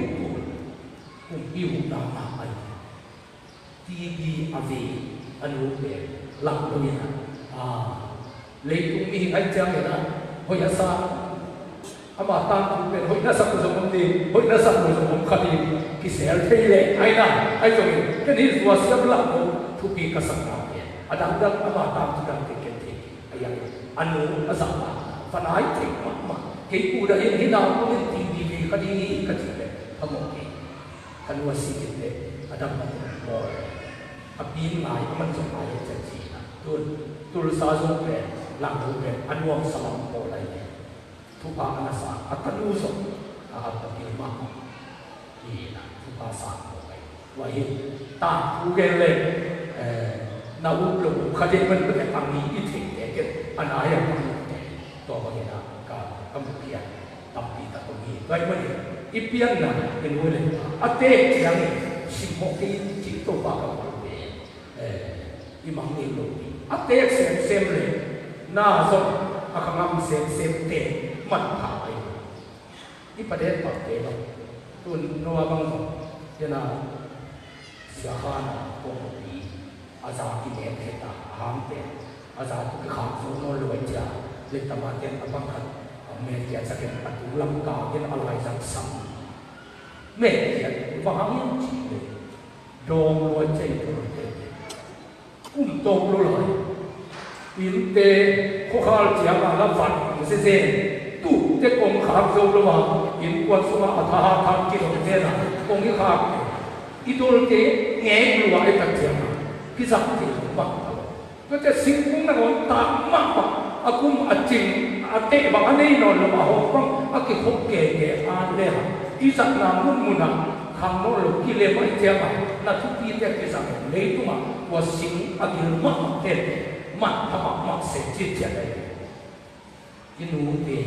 นอิวดำมาไปทีวีอาวีอันรู้เป็นหลังตรงนี้นะเลยตรงนี้ไอ้เจ้าเนี่ยนะหอยซาอามาตามเป็นหอยนัสกุศลดีหอยนัสกุศลคดีกิเสียที่เลยไอ้น่ะไอ้ตรงนี้แค่นี้ตัวเสียบหลังทุกปีก็สังกัดเนี่ยอาดังดังอามาตามที่กันเก่งเก่งไอ้ยังอันนู้นอาสังกัดฝันหายถึงมากๆเกี่ยกูได้เห็นที่เราก็เป็นทีวีคดีก็จริงเลยทั้งหมดเองกันว่าสิ่งเด็กอาดัมมันมองอภิมายมันสมัยจะจีนะตุลสาสงเป็นหลังรูเป็นอันวงสลัมโออะไรเนี่ยทุกภาคนาสาอัตนูสมอาตปิมานี่นะทุกภาษาโออะไรว่าเห็นตาผู้เกลนาวุฒิลูกขยันมันเป็นอันนี้อิทธิเด็กอันไหนอย่างนี้ตัวบางอย่างก็มุขเพียรตับปีตับตรงนี้ไว้เมื่อนี้อีเพียงนั้นเป็นวันเลยอาเตะยังสิบหกที่จิตตัวปากเราเป็นอีมังนี่ลูกอาเตะเซมเลยน่าสนอาคังมเซมเตะมันผ่าไปอีประเด็นต่อเตะเราตุนนัวบางคนเจ้านาเสียหายพวกนี้อาจารย์ที่เลี้ยงเหตุหามเป็นอาจารย์ที่ขาดสูงโนรวยจ้าเล็กตะวันเย็นตะบังคันเมื่อกี้จะเห็นประตูลำกาเห็นอะไรสักสัมเมื่อกี้ฟังยังจีเลย dong lo chạy to tông lo lại in tê khó khăn chỉ là làm phật sẽ tu tê công khám dâu lo mà in quan số mà thà tham kia rồi thế nào công cái khám idol tê nghe lo ai tất cả cái gì thì bằngก็จะสิ่งพวกนั้นตามมากอากุมอาจิงอาเตะบางอันนี้นอนลงมาห้องฟังอากิพกเก๋ๆอันเลยฮะอีสักนามุนมุนะคำโน้นลูกกิเลสไม่เจ้าน่าทุกทีเด็กที่สั่งเลยตัวมาว่าสิ่งอากิลมักเด็ดมันทำมักเสร็จจิตใจเลยกินูเตะ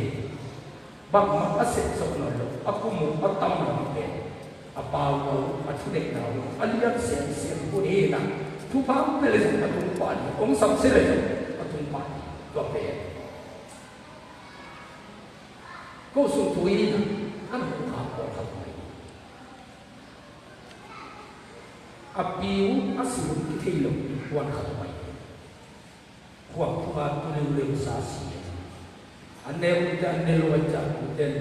บางมันอาเสร็จสักหน่อยลูกอากุมอาตั้มลงเตะอาปาวอาชุดเด็กเราอันนี้เสียงผู้นี้นะทุกภาพเป็นเรื่องกระตุ้นปานองค์สัมเสด็จกระตุ้นปานตัวเป็นก็สุดท้ายนะอันนั้นข้าพเจ้าอาบิวอาศิวที่ที่ลงวันข้าพเจ้าความทุกข์ตุลิเลวสาสีอันเดียวกันเดียวกันอุดม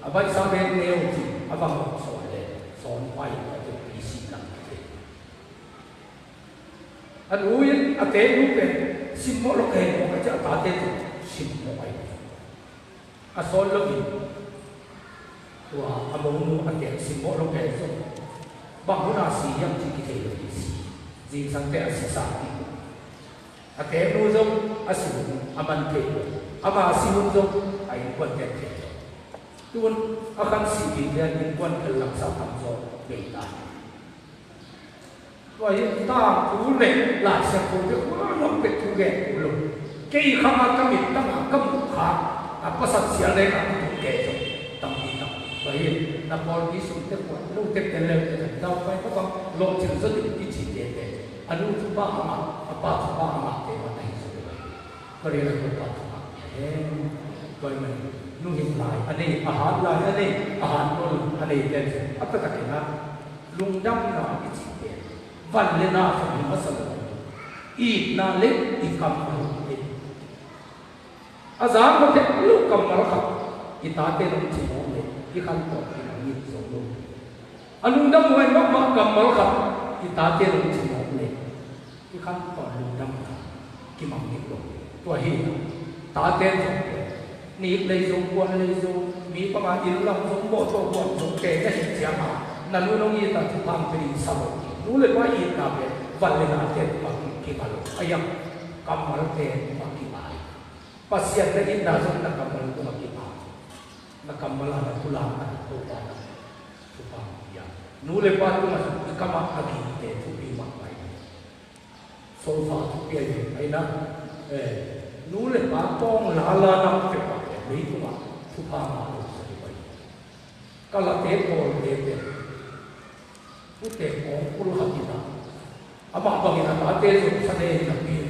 อาบัยสามเณรเดียวที่อาบังสอนเลยสอนไปจะปีศีลกันอันรู้ยันอาเตรู้เป็นสิมโมโลกเองของเจ้าตาเตตุสิมโมไปอาสอนโลกิตัวอโมนุอาเตสิมโมโลกเองส่งบางคนอาศียังที่กิเลสดีสิจีสังเตอสิสาติอาเตรู้ส่งอาศิวอามันเตอามาศิวส่งไอ้คนเตตุตัวอาการสิ่งที่เรียนคนเป็นหลักสำคัญส่งเบต้าว่าตาผู้เล่หลายสังคมที่ว่าน้องเป็นผู้แก่ผู้หลงเกี่ยข้ามากำมิดตั้งกำมุขะภาษาเสียเลยนะผู้แก่จงตั้งที่ตั้งว่านับวันที่สุดเด็กวันลูกเด็กเล็กๆเราไปก็ต้องลงถึงสุดที่จีเด็กๆอันนู้นทุบบ้ามาป้าทุบบ้ามาเทวันไหนสุดเลยก็เรียกว่าป้าทุบบ้าก็มันนุ่งหิ้งลายอันนี้อาหารลายอันนี้อาหารโน่นอันนี้เด่นอัตตะกินะลุงดำหน่อยจีเด็กวันเลน่าสมัยมัสยิดอีกนาเล็กอีกคำมาลูกอาจารย์ก็เทลูกคำมาละครับอีตาเตลงชิมองเลยอีขันต่อที่นั่งยิบสองลูกอันลุงดำวันมากมากคำมาละครับอีตาเตลงชิมองเลยอีขันต่อลุงดำกิมังยิบลงตัวหินตาเตลงนี่เลยส่งวันเลยส่งมีประมาณอินลังส่งโบตัววันส่งแก่ได้เห็นเสียงมานั่นลูกน้องยีตาทุกทางเป็นสมุทรรู้เลยว่าอีกนาเป็นวันเลนาเต็มปากกี่บาลอายังกำมัลเต็มปากกี่บาลภาษาเด็กนาจงนักกำมัลตัวกี่บาลนักกำมัลนักตุลานักตัวบาลทุกบาลยังรู้เลยว่าตัวมันกำมัลอากิเต็มทุกปีมากไปโซฟาทุกปีไอ้นะรู้เลยว่าต้องลาลานักเป็นปากไม่ตัวทุกบาลมาลูกสนิทไปก็ละเต็มโตเต็มผู้เตะของผู้รู้หัดนะอามาบางอย่างตาเตะสุดเสน่ห์นักบิน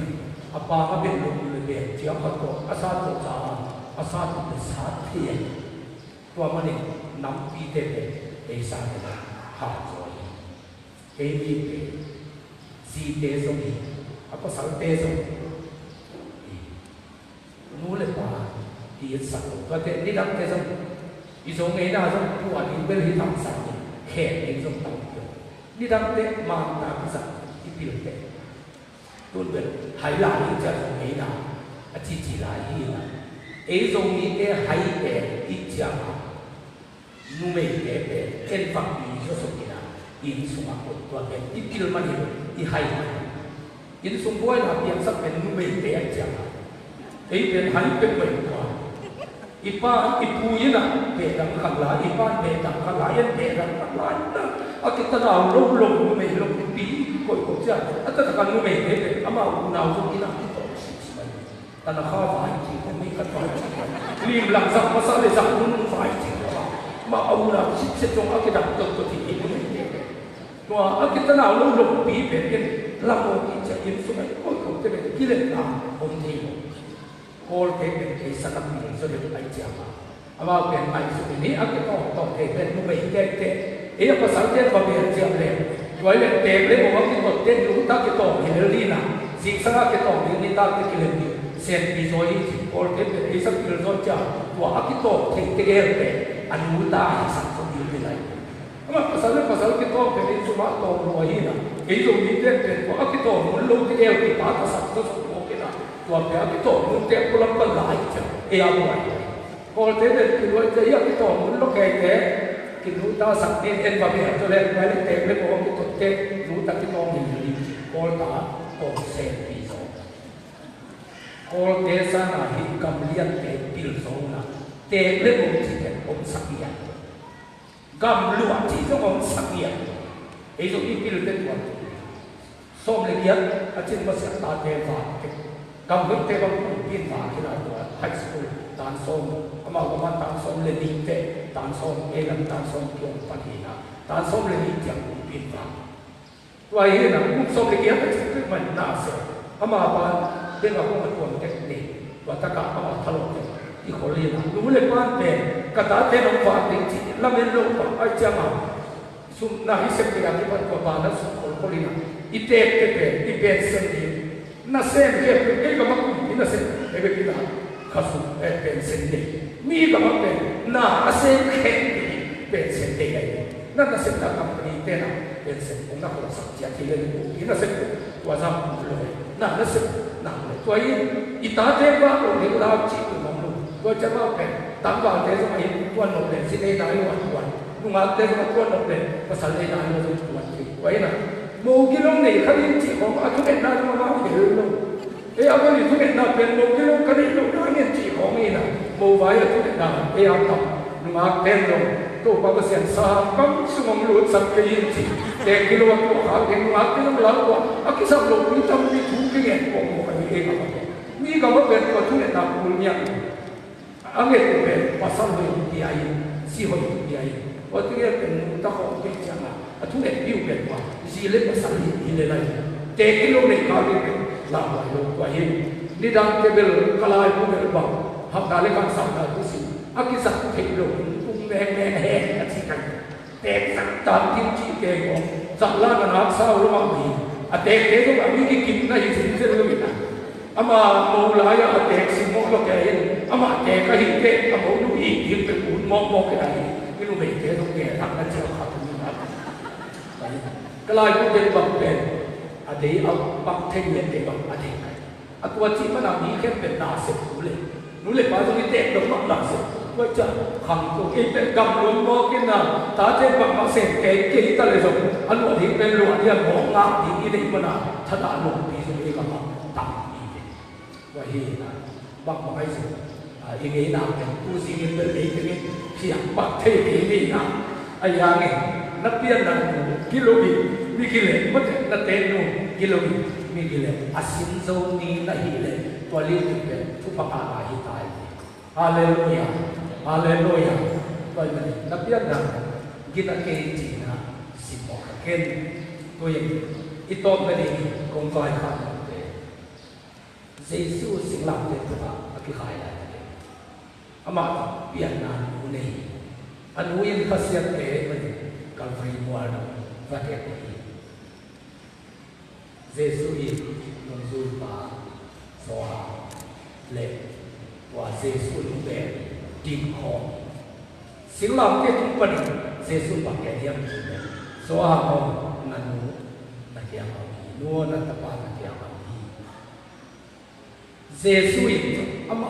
อาปาก็เป็นลมเลยเบียดเจียวขัดตัวอาซาตัวจาอาซาตัวเป็นสาเทียนตัวมันเองนำปีเตะเอซาเตะหาจอยเอวีเตะซีเตะสมีอาก็สังเตะสมีนู้เลยป่าที่สักตัวเตะนี่ดังเตะสมีอีสงเงินน่าสมผู้อันนี้เป็นที่ทำสักแขกเองสมตั้งนี่ดังเตะมาตาพิสักที่พิลเตะตัวเป็นไหลายจะตรงนี้นะอาชีพไหลนะตรงนี้เตะไหเตะอีกอย่างนุ่มเตะเอ็นฟังดีก็สุดที่นะอินสมัครตัวเป็นที่พิลมันที่ไหอินสมบูรณ์นะเพียงสักเป็นนุ่มเตะอย่างเป็นไหเป็นเหมือนกันอีป้าอีปูยี่นะเบดังขันหลายอีป้าเบดังขันหลายยันเบดังขันหลายนะอากิตนาลงไม่ลงปีก็ก็จะอาจจะการนุ่มเด็กอามาอุณาสุกินะที่ต่อสิ่งสิ่งแต่ละข้าวฝ่ายจริงไม่กันต่อรีบหลังสักภาษาเลยสักนุ่มฝ่ายจริงมาเอาอุณาสิ่งสิ่งจงอากิดังตัวที่อีกไม่เด็กตัวอากิตนาลงปีเป็นกันละโมกิจะยินสุนัขก็คงจะเป็นกิเลสนาคนที่โอลเทเป็นไอ้สักมีสุดที่ไอ้เจ้าอาว่าเป็นไอ้สุดนี้อากิต้องเทเป็นนุ่มเด็กภาษาเทศบาลีเจ้าเลยไว้เป็นเด็กเลยบอกว่าที่ตัวเด็กรู้ตั้งที่ตัวเฮลีน่ะสิ่งสักที่ตัวนี้ตั้งที่กิเลสเส้นปีโซอีโอลเทเป็นไอ้สักกิเลสโจ้าตัวอากิโตเทเกเรเป็นอนุตาสักคนอยู่ที่ไหนอาว่าภาษาที่ตัวเป็นไอ้สุมาโตโรฮีน่ะ ví dụ như thế của cái tổ muốn lâu cái eo thì phá ta sạch nó sụp đổ cái nào còn cái tổ muốn đẹp có lắm còn lại chẳng eo ngoài còn thế nên cái lối cái tổ muốn lúc ngày thế cái núi ta sạch nên em vào biển cho nên cái lên tem lên có cái tổ tem núi ta cái to mình đi còn ta tổ xe ví dụ còn thế sao là hình cầm liên để biểu số là tem lên một chỉ để ông sắc hiện cầm lụa chỉ cho ông sắc hiện ví dụ như cái tên của xóm lên yết ở trên mặt sàn ta tên và cầm cái tên bằng một viên và cái là của high school tán xóm mà có tán xóm lên đi tệ tán xóm cái là tán xóm kiểu phát hiện tán xóm lên đi chẳng một viên và vậy là cũng xóm lên yết ở trên cái mình nã sợ mà bạn bên vào cũng còn cái này và tất cả các bạn thảo luận thì khó liên đúng là quan về cả ta tên ông phạt thì chỉ làm nên lâu và ai chẳng nào sum na hisep ke ati par ko bana sum ko lina ite ke sen ni na sen ke e ka mak ina sen e be kita khasu e pen sen ni mi ka mak pe na asen ke pen sen de ai na sen ta company te na pen sen ko na ko sa chia ti le ko ina sen wa za lo na sen na to ai ita te ba ko ni la chi ko mong lu ko cha ba pe tam ba te so ai ko no le si ne na lo wa nung ate ko ko no le pasal ni na no so tuan ki wai na mo gilong nei khalin chi ko a thu na ma ma ki lo e a ni thu na pen mo gilong kali lo na ni chi ko mi na mo vai a thu na e a ta nung a pen lo to pa ko sen sa kam sumong lu sak ke yin chi te kilo ko ha ke nung a ke lo la ko a ki sa lo ni tam ni thu ke nge ko mo ka ni e ka ni ka ba pen ko thu na pul nya a nge ko pen pasal lo ki ai si ho ki ai 어떻게 เป็นตะขอเป็นจังอ่ะทุกอย่างผิวเป็นว่าสีเล็กภาษาอีเลยเตกิโลในคาลิเป็นลาวายกว่าเห็นนี่ดังเทเบลกลายผู้เป็นบ่าวหักดาเลกันสัมดาทุสิอากิสักเทโลปุ่มแดงแห่อธิกันเตกสักตามที่จีเกงสักล้านนักสาวระหว่างมีอาเตกเทก็แบบมีกินได้สิ่งที่เราไม่ได้อามาโมลายอาเตกสิโมก็แก่เห็นอามาเตกก็เห็นเตกอาโมดูอีกเห็นเป็นอุ่นมองกันได้ไม่รู้ไม่เจอตรงแก่ทำนั่นเจ้าขาดตรงนี้นะก็เลยก็เป็นบังเป็นอดีตเอาบังเทงเนี่ยเป็นบังอดีตไงตัวที่มันมีแค่เป็นนาเสร็จรู้เลยว่าตรงนี้เตะตรงนั้นนาเสร็จว่าจะขังตัวเองเป็นกำลังมอกินนะตาเจ็บบังมาเสร็จเกย์กี่ตะเลยส่งอันหลวงที่เป็นหลวงที่มองงามที่นี่มันนะถ้าด่าหลวงที่ตรงนี้ก็มาตั้งอีกว่าเฮ้ยนะบังมาให้สุดอย่างนี้นะผู้สิ่งนี้เป็นอะไรอย่างนี้เพียงบักเทพีนี่นะไอ้ยังไงนักเรียนนั่นกิโลบิมีกิเลสมันจะนักเต้นนู่นกิโลบิมีกิเลสอาศินโซนีนะฮิเลตัวเลี้ยงเป็นทุกประการมาฮิตายฮาเลลูยาฮาเลลูยาตัวนี้นักเรียนนั่นกินอะไรจีนะสิบหกเก่งตัวอย่างอีโต้ไม่ได้กงไฟขาดเลยเยซูสิ่งหลังเด็ดตัวอภิขายอะไรอามาเปลี่ยนนานอุเนยอันนู้นข้าเสียเอ๋มันกัลฟรีมัวนะว่าเด็กนี่เยซูอีลงซูปาสวาเล็บว่าเยซูลุงเบลดิ้งคอสิ่งเหล่านี้ทุกปัญหาเยซูบักแกเดียมสวาโมนันนูนักเดียมาบีนัวนัตปานักเดียมาบีเยซูอีอามา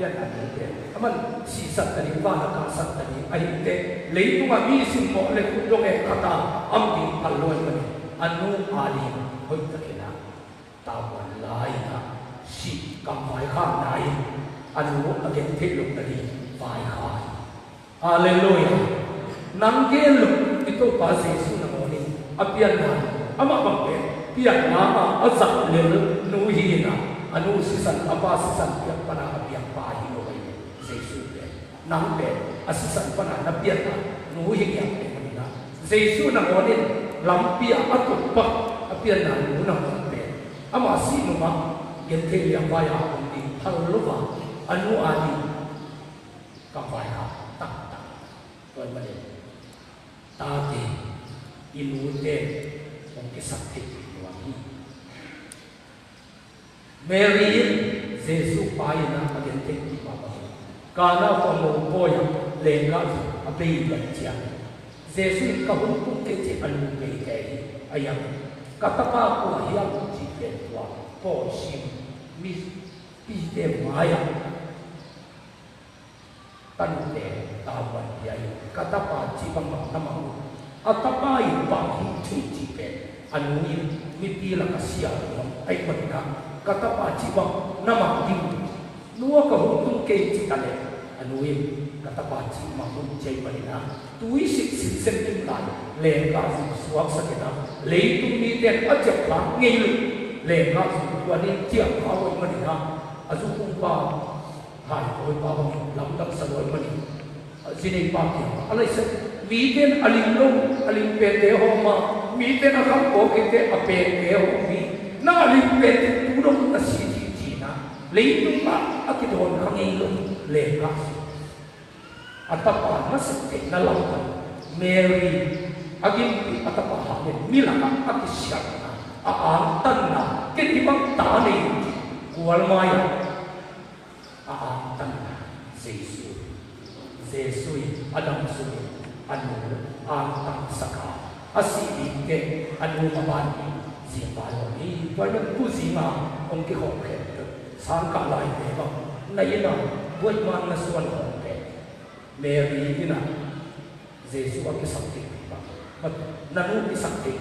ยันอันนี้มันสีสัตว์นี้ว่าการสัตว์นี้ไอ้เด็กเลยตัวมีสิ่งบอกเลยคุณลงเอกตาอัมดีพัลลอยมันอันนู้นอาลีเฮ้ยตะเกียนะตาวันลายนะสีกำไฟข้างไหนอันนู้นอาเกนเทลงตะลีไฟข้างฮาเลลูยานังเกลุitu bahasa Yesus nama ini apian na ama bangke pian nama azak lel nuhina anu sisan apa sisan yang pada apian pahi lo ini Yesus be nang be asisan pada napian na nuhin yang ini Yesus nama ini lampia atau pak apian na nu nama be ama si nama gente yang bayar ini halwa anu adi kapaya tak tuan balik tadi ilu deh mungkin sakit wangi. Mary Yesus payah nak bagian tinggi bapa. Karena kamu boya lengkap api berjiang. Yesus kau pun kecil alu berjiang ayam. katapa ko hiam chi ke tua ko sim mi pi de maya tan te ta wan ya katapa chi bang nama atapa i bang hi chi pe anu mi pi la kasia ai panika katapa chi bang nama ding nuwa ka hu ke chi tale anu katapa chi ma mun chei panina tui sik sik sem tim lai le ka su suak sakena le tu mi te ajak ka ngei lu le ka su tu ni chia ka oi manina azu kum pa hai oi pa bang lam dak sa oi mani sini pa ki alai se mi ten alim lo alim pe te ho ma mi ten akam ko ke te ape te ho mi na alim pe te tu dong na si ji na le tu pa akidon ka ngei lu le ka atapa masakit na lautan Mary agin atapa hamin milaka akisyak na aatan na kinibang tani kuwal maya aatan na Zesu adam suni anu aatan saka asibike anu mabani zipaloni walang kuzima ang kihokhet sangka lai deba na ina buat man na suwan Mary ina Yesus ang sakti pa nanu sakti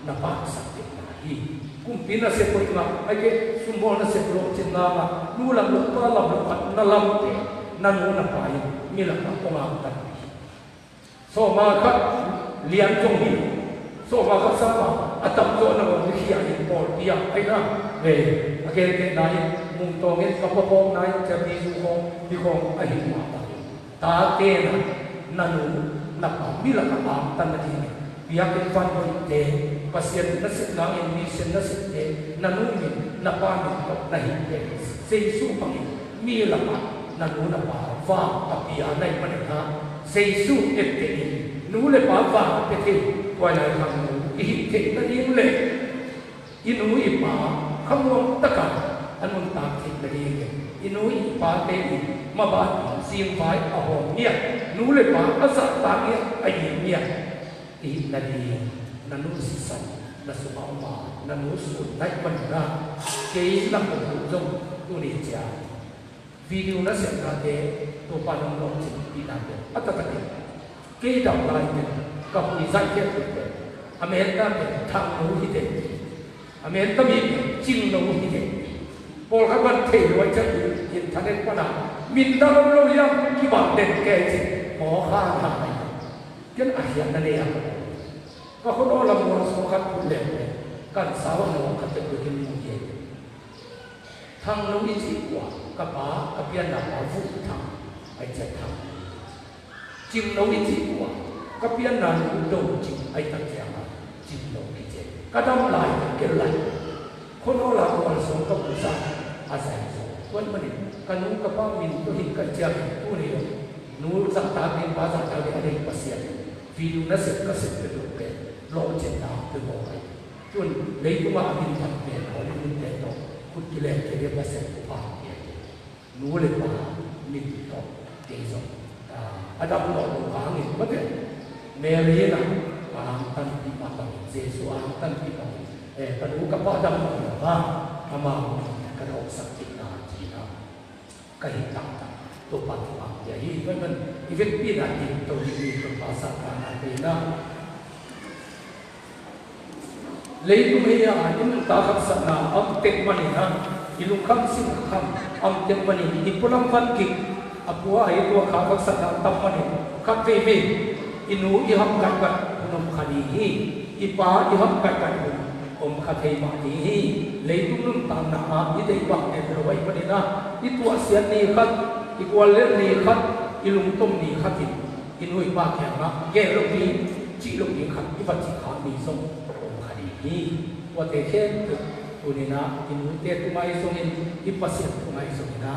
na pa sakti na hi kung pina se ko nga ay sumbol na se pro cinna nulang lupa lam na lamte nanu na pa yi milang ko nga ta so maka lian jong hi so maka sama atam ko na mo hiya ni Paul dia ay na again na mung tongin kapopong na sa bisu ko di ko ay ma tate na nanu na pamila ka tan na din biyakin fan ko te pasien na sit lang in mission na sit te nanu min na pamil ko na hindi Yesu pang mila ka nanu na pa va apia na imanha Yesu ette nule pa va ette wala kang ihite na dinle inu ipa kamong taka anong takit na din inu ipa te mabati sim vai ahom nia nule pa asa tangi ai nia i nadi nanu sisan na sumama nanu su nai panna ke lam ko jong tu ni cha video na se na de to pa nong long chi pi na de atata ke dam lai de ka pi sai ke de america de thang nu hi de america mi ching nu hi de pol ka ban the lo cha internet pa na min da lo ya ki ba den ke chi mo kha ha ai ken a hian na le ya ka ko do la mo so khat ku le kan sa wa no khat te ku kin mu ye thang lo i chi kwa ka ba ka pian na ba fu thang ai cha thang chim lo i chi kwa ka pian na lu do chi ai ta cha ma chim lo i chi ka dam lai ke lai ko no la ko so ka bu sa a sai so kon ma ni kanu ka pa min to hin ka cha tu ni nu sa ta bin ba sa ta de pasien video na se ka se pe do pe lo che ta pe bo ai chun le tu ma bin ta pe ko ni te to ku ki le ke de ba se pa nu le pa ni to te so adam lo lo ka ni ba de Mary na pa tan pi pa pa Jesu ang tan pi pa kanu ka pa adam lo ba ama ka ro sa ti na ji na kahit to patwa ya hi kan event pi na ti to ni to pasa ka na ti na le tu me ya in ta khat sa na am tek mani na ilung kham sin kham am tek mani ni pulam fan ki apua ai to kha khat sa na tam mani khat pe me inu i ham kat kat nom khani hi ipa i ham kat kat om khathei ma ni hi le tu num tam na a i dei bak e ro wai mani na i tu asian ni khat igual ni khat ilung tom ni khatin inui pa kya na ge lo ni chi lo ni khat i bat chi kha ni song om khani hi wa te khen tu ni na inu te tu mai song in i pasien tu mai song na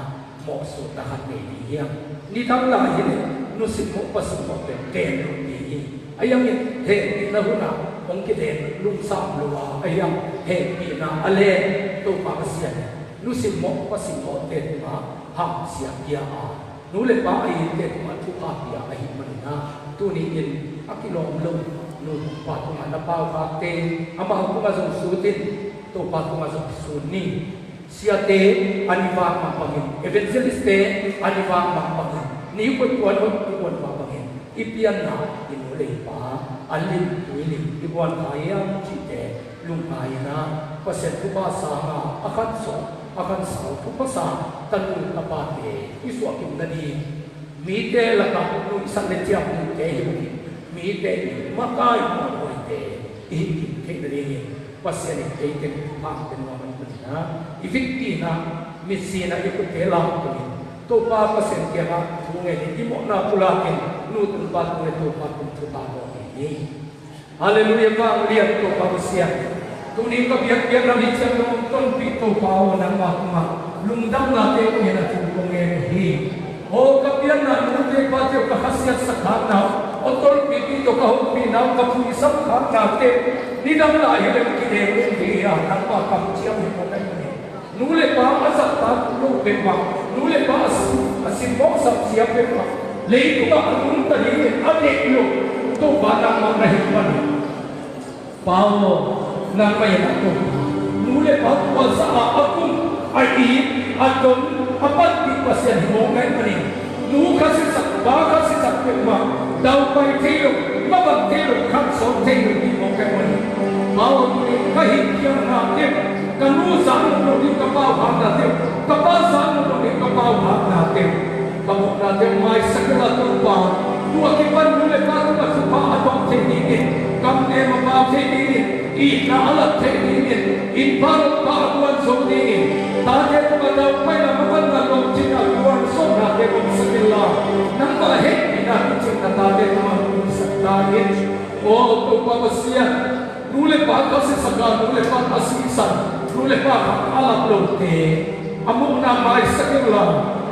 mo so ta hat ni hi ni thang la hi ne nu sit mo pas mo te te lo ni hi ayang ni he na hu na ong ki de lung sam lo wa ayang he pi na ale to pa pasien nu sit mo pas mo te ma ham sia kia a nu le pa ai te ma thu pa pia ai man na tu ni in akilom lo nu patu mana pau kate ama ku ma sutin to patu ma suni siate aniwa ma pagin evangeliste aniwa ma pagin ni ko ma pagin ipian na inule pa alim tuilim ibuan kaya chite lung kaya na paset ku ba sama akan sa ku pasa tanu tapate isu akim nadi mite la ka nu isang letiap nu te mite makai mo oite ihi ke nadi paset ke ke pa tenwa na ivikti na misina ikutela to pa pasen kia na bunge di mo na pulakin nutun pat ne to pat tu ta bo ni haleluya pa lihat to pa sia tuni ka biak na lihat no ton pi to pa na ma lungdam na te ko na tu ko nge hi o ka biak na nute pa te ka khasiat sakha na o tol pi to ka ho pi na ka pu sab kha na te ni dam la ye le ki de ko ni ya na pa ka chia ni ko ni nule pa asat ta lu pe ma nule pa asim mo sab sia pe ma le ko ka anun ta ni ane lo to ba na ma nahi pa ni pa mo na ma ya to nule pa ko sa akum ai atum apat di pasien mo ngai pa ni nu ka si sa ba ka si sa pe ma dau pai te lo ma ba te lo kan so te lo ni mo ngai pa ni ma o ni ka hi kia na te kamu sang lo di kapau hang na te kapau sang lo di kapau hang na te kamu na te mai sakala tu pa tu akiban nule pa tu pa tu pa atong te ni kam ne ma pa te ni I na ala te ni in pa pa tuan so ni ta te ko ta pa na ma pa na lo chi na tuan so na te ko sakala nang pa he ni na chi na ta te ma sa ta ni o tu pa sia nule pa ka se saka nule pa asisan nule pa ala blote amu na mai sakela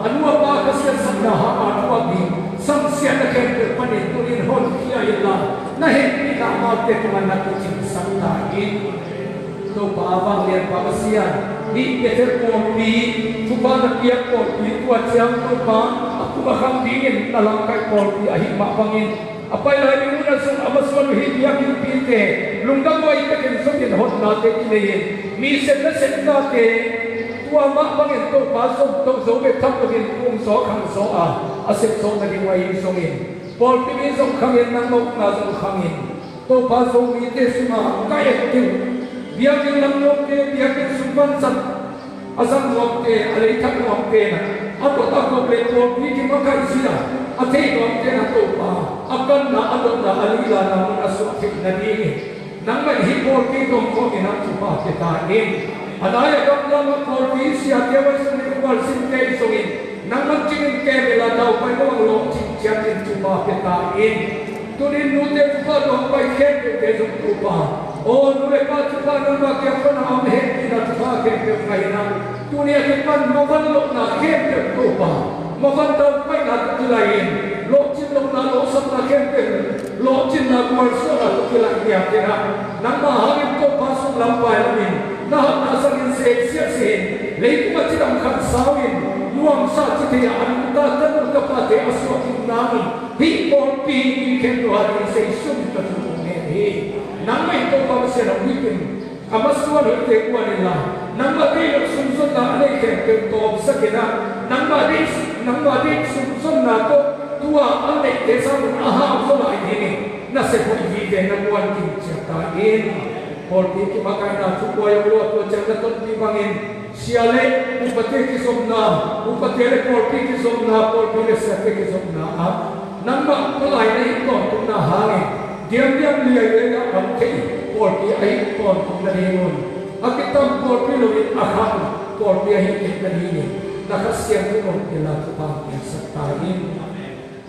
anu pa ka se sakna ha anu bi samsia na ke pani turin hon kia ila na he ni na ma te ko na ku chi sakta in to pa ba le pa sia ni ke ter ko pi tu pa na pia ko pi tu a chang tu pa aku ba kham dingin talang kai ko pi ahi ma bangin apa yang hari mula sun amaswan hidia kipite lungdam wa ikakin sokin hot na te kile mi set na te tua ma bangin to pasok to so be thap login kum so khang so a asep so na di wai songin pol pi so khangin nang nok na so khangin to pasok mi te suma kai tin biakin lam nok te biakin sumban san asam nok te alai thak nok te na ato ta ko ple to pi ki ma kai sia ate nok te na to pa akan na adon na alila na mun asu atik na ni nang mai hi por ki tong ko ina tu pa te ta ni adaya kam la ma por ki sia te wa sun ni ko sin ke so ni nang ma chin ke bela dau pa ko lo chin cha tin tu pa te ta ni tu ni nu te tu pa do pa ke te zo tu pa o nu le pa tu pa na ma ke ko na am he ni na tu pa ke te kai na tu ni ke pan mo van lo na ke te tu pa mo van dau pa na tu lain lo chin lo na lo sam na kem pe lo chin na kwal so na to kila kia kira nang ma hangin ko pasuk lampai lamin na na sangin se se le ku ma chidam khan sawin nuam sa chite an ta tan ka pa te aso kin nami hi ko pi ken do ha se sum ta tu ne he nang mai to pa se na wikin amaswa ho te ku ani la nang ma te sum sum na ne ke to sakina nang ma de sum sum na to tua ande desa aha so la ini na se pun vide na buat cerita ini polti ki makai na tu ko yang lo to cerita ton ti bangin siale upate ki somna upate le polti ki somna polti le se ki somna namba to lai nei to tu na hangi diam li ai na amte polti ai ton tu na ni mon akitam polti lo ni akhan polti ai ki na ni na khasiam ko ke la tu pa ki sakta ni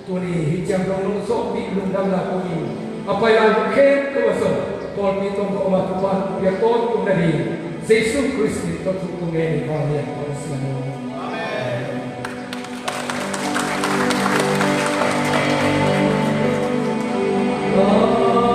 tuni hijam dong so bi lung dam la ko ni apa yang ken ko so por mi tong ko ma tuan ya to tu dari Jesus Kristus to tu nge ni ko ni ko sino Amen.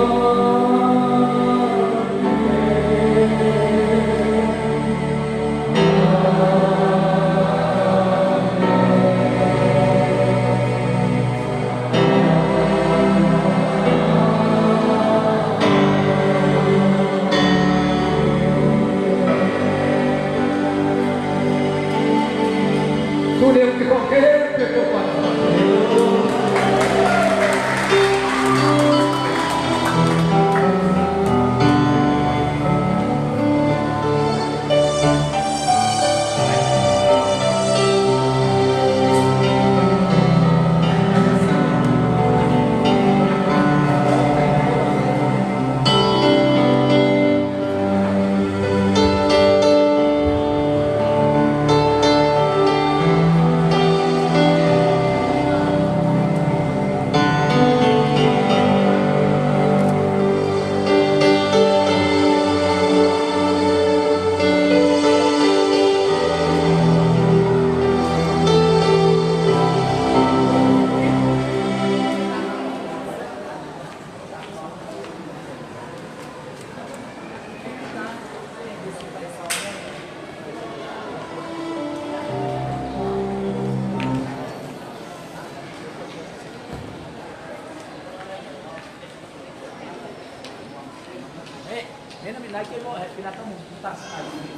Nena min lagi mo pinatang mo putas ali.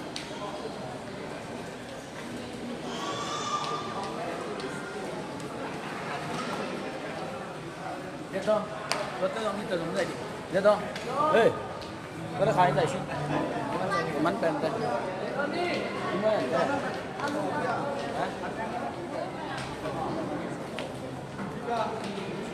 Dito. Dito ang dito ng dito. Dito. Eh. Kada kain tayo sin. Kuman pente. Gimana? Ha?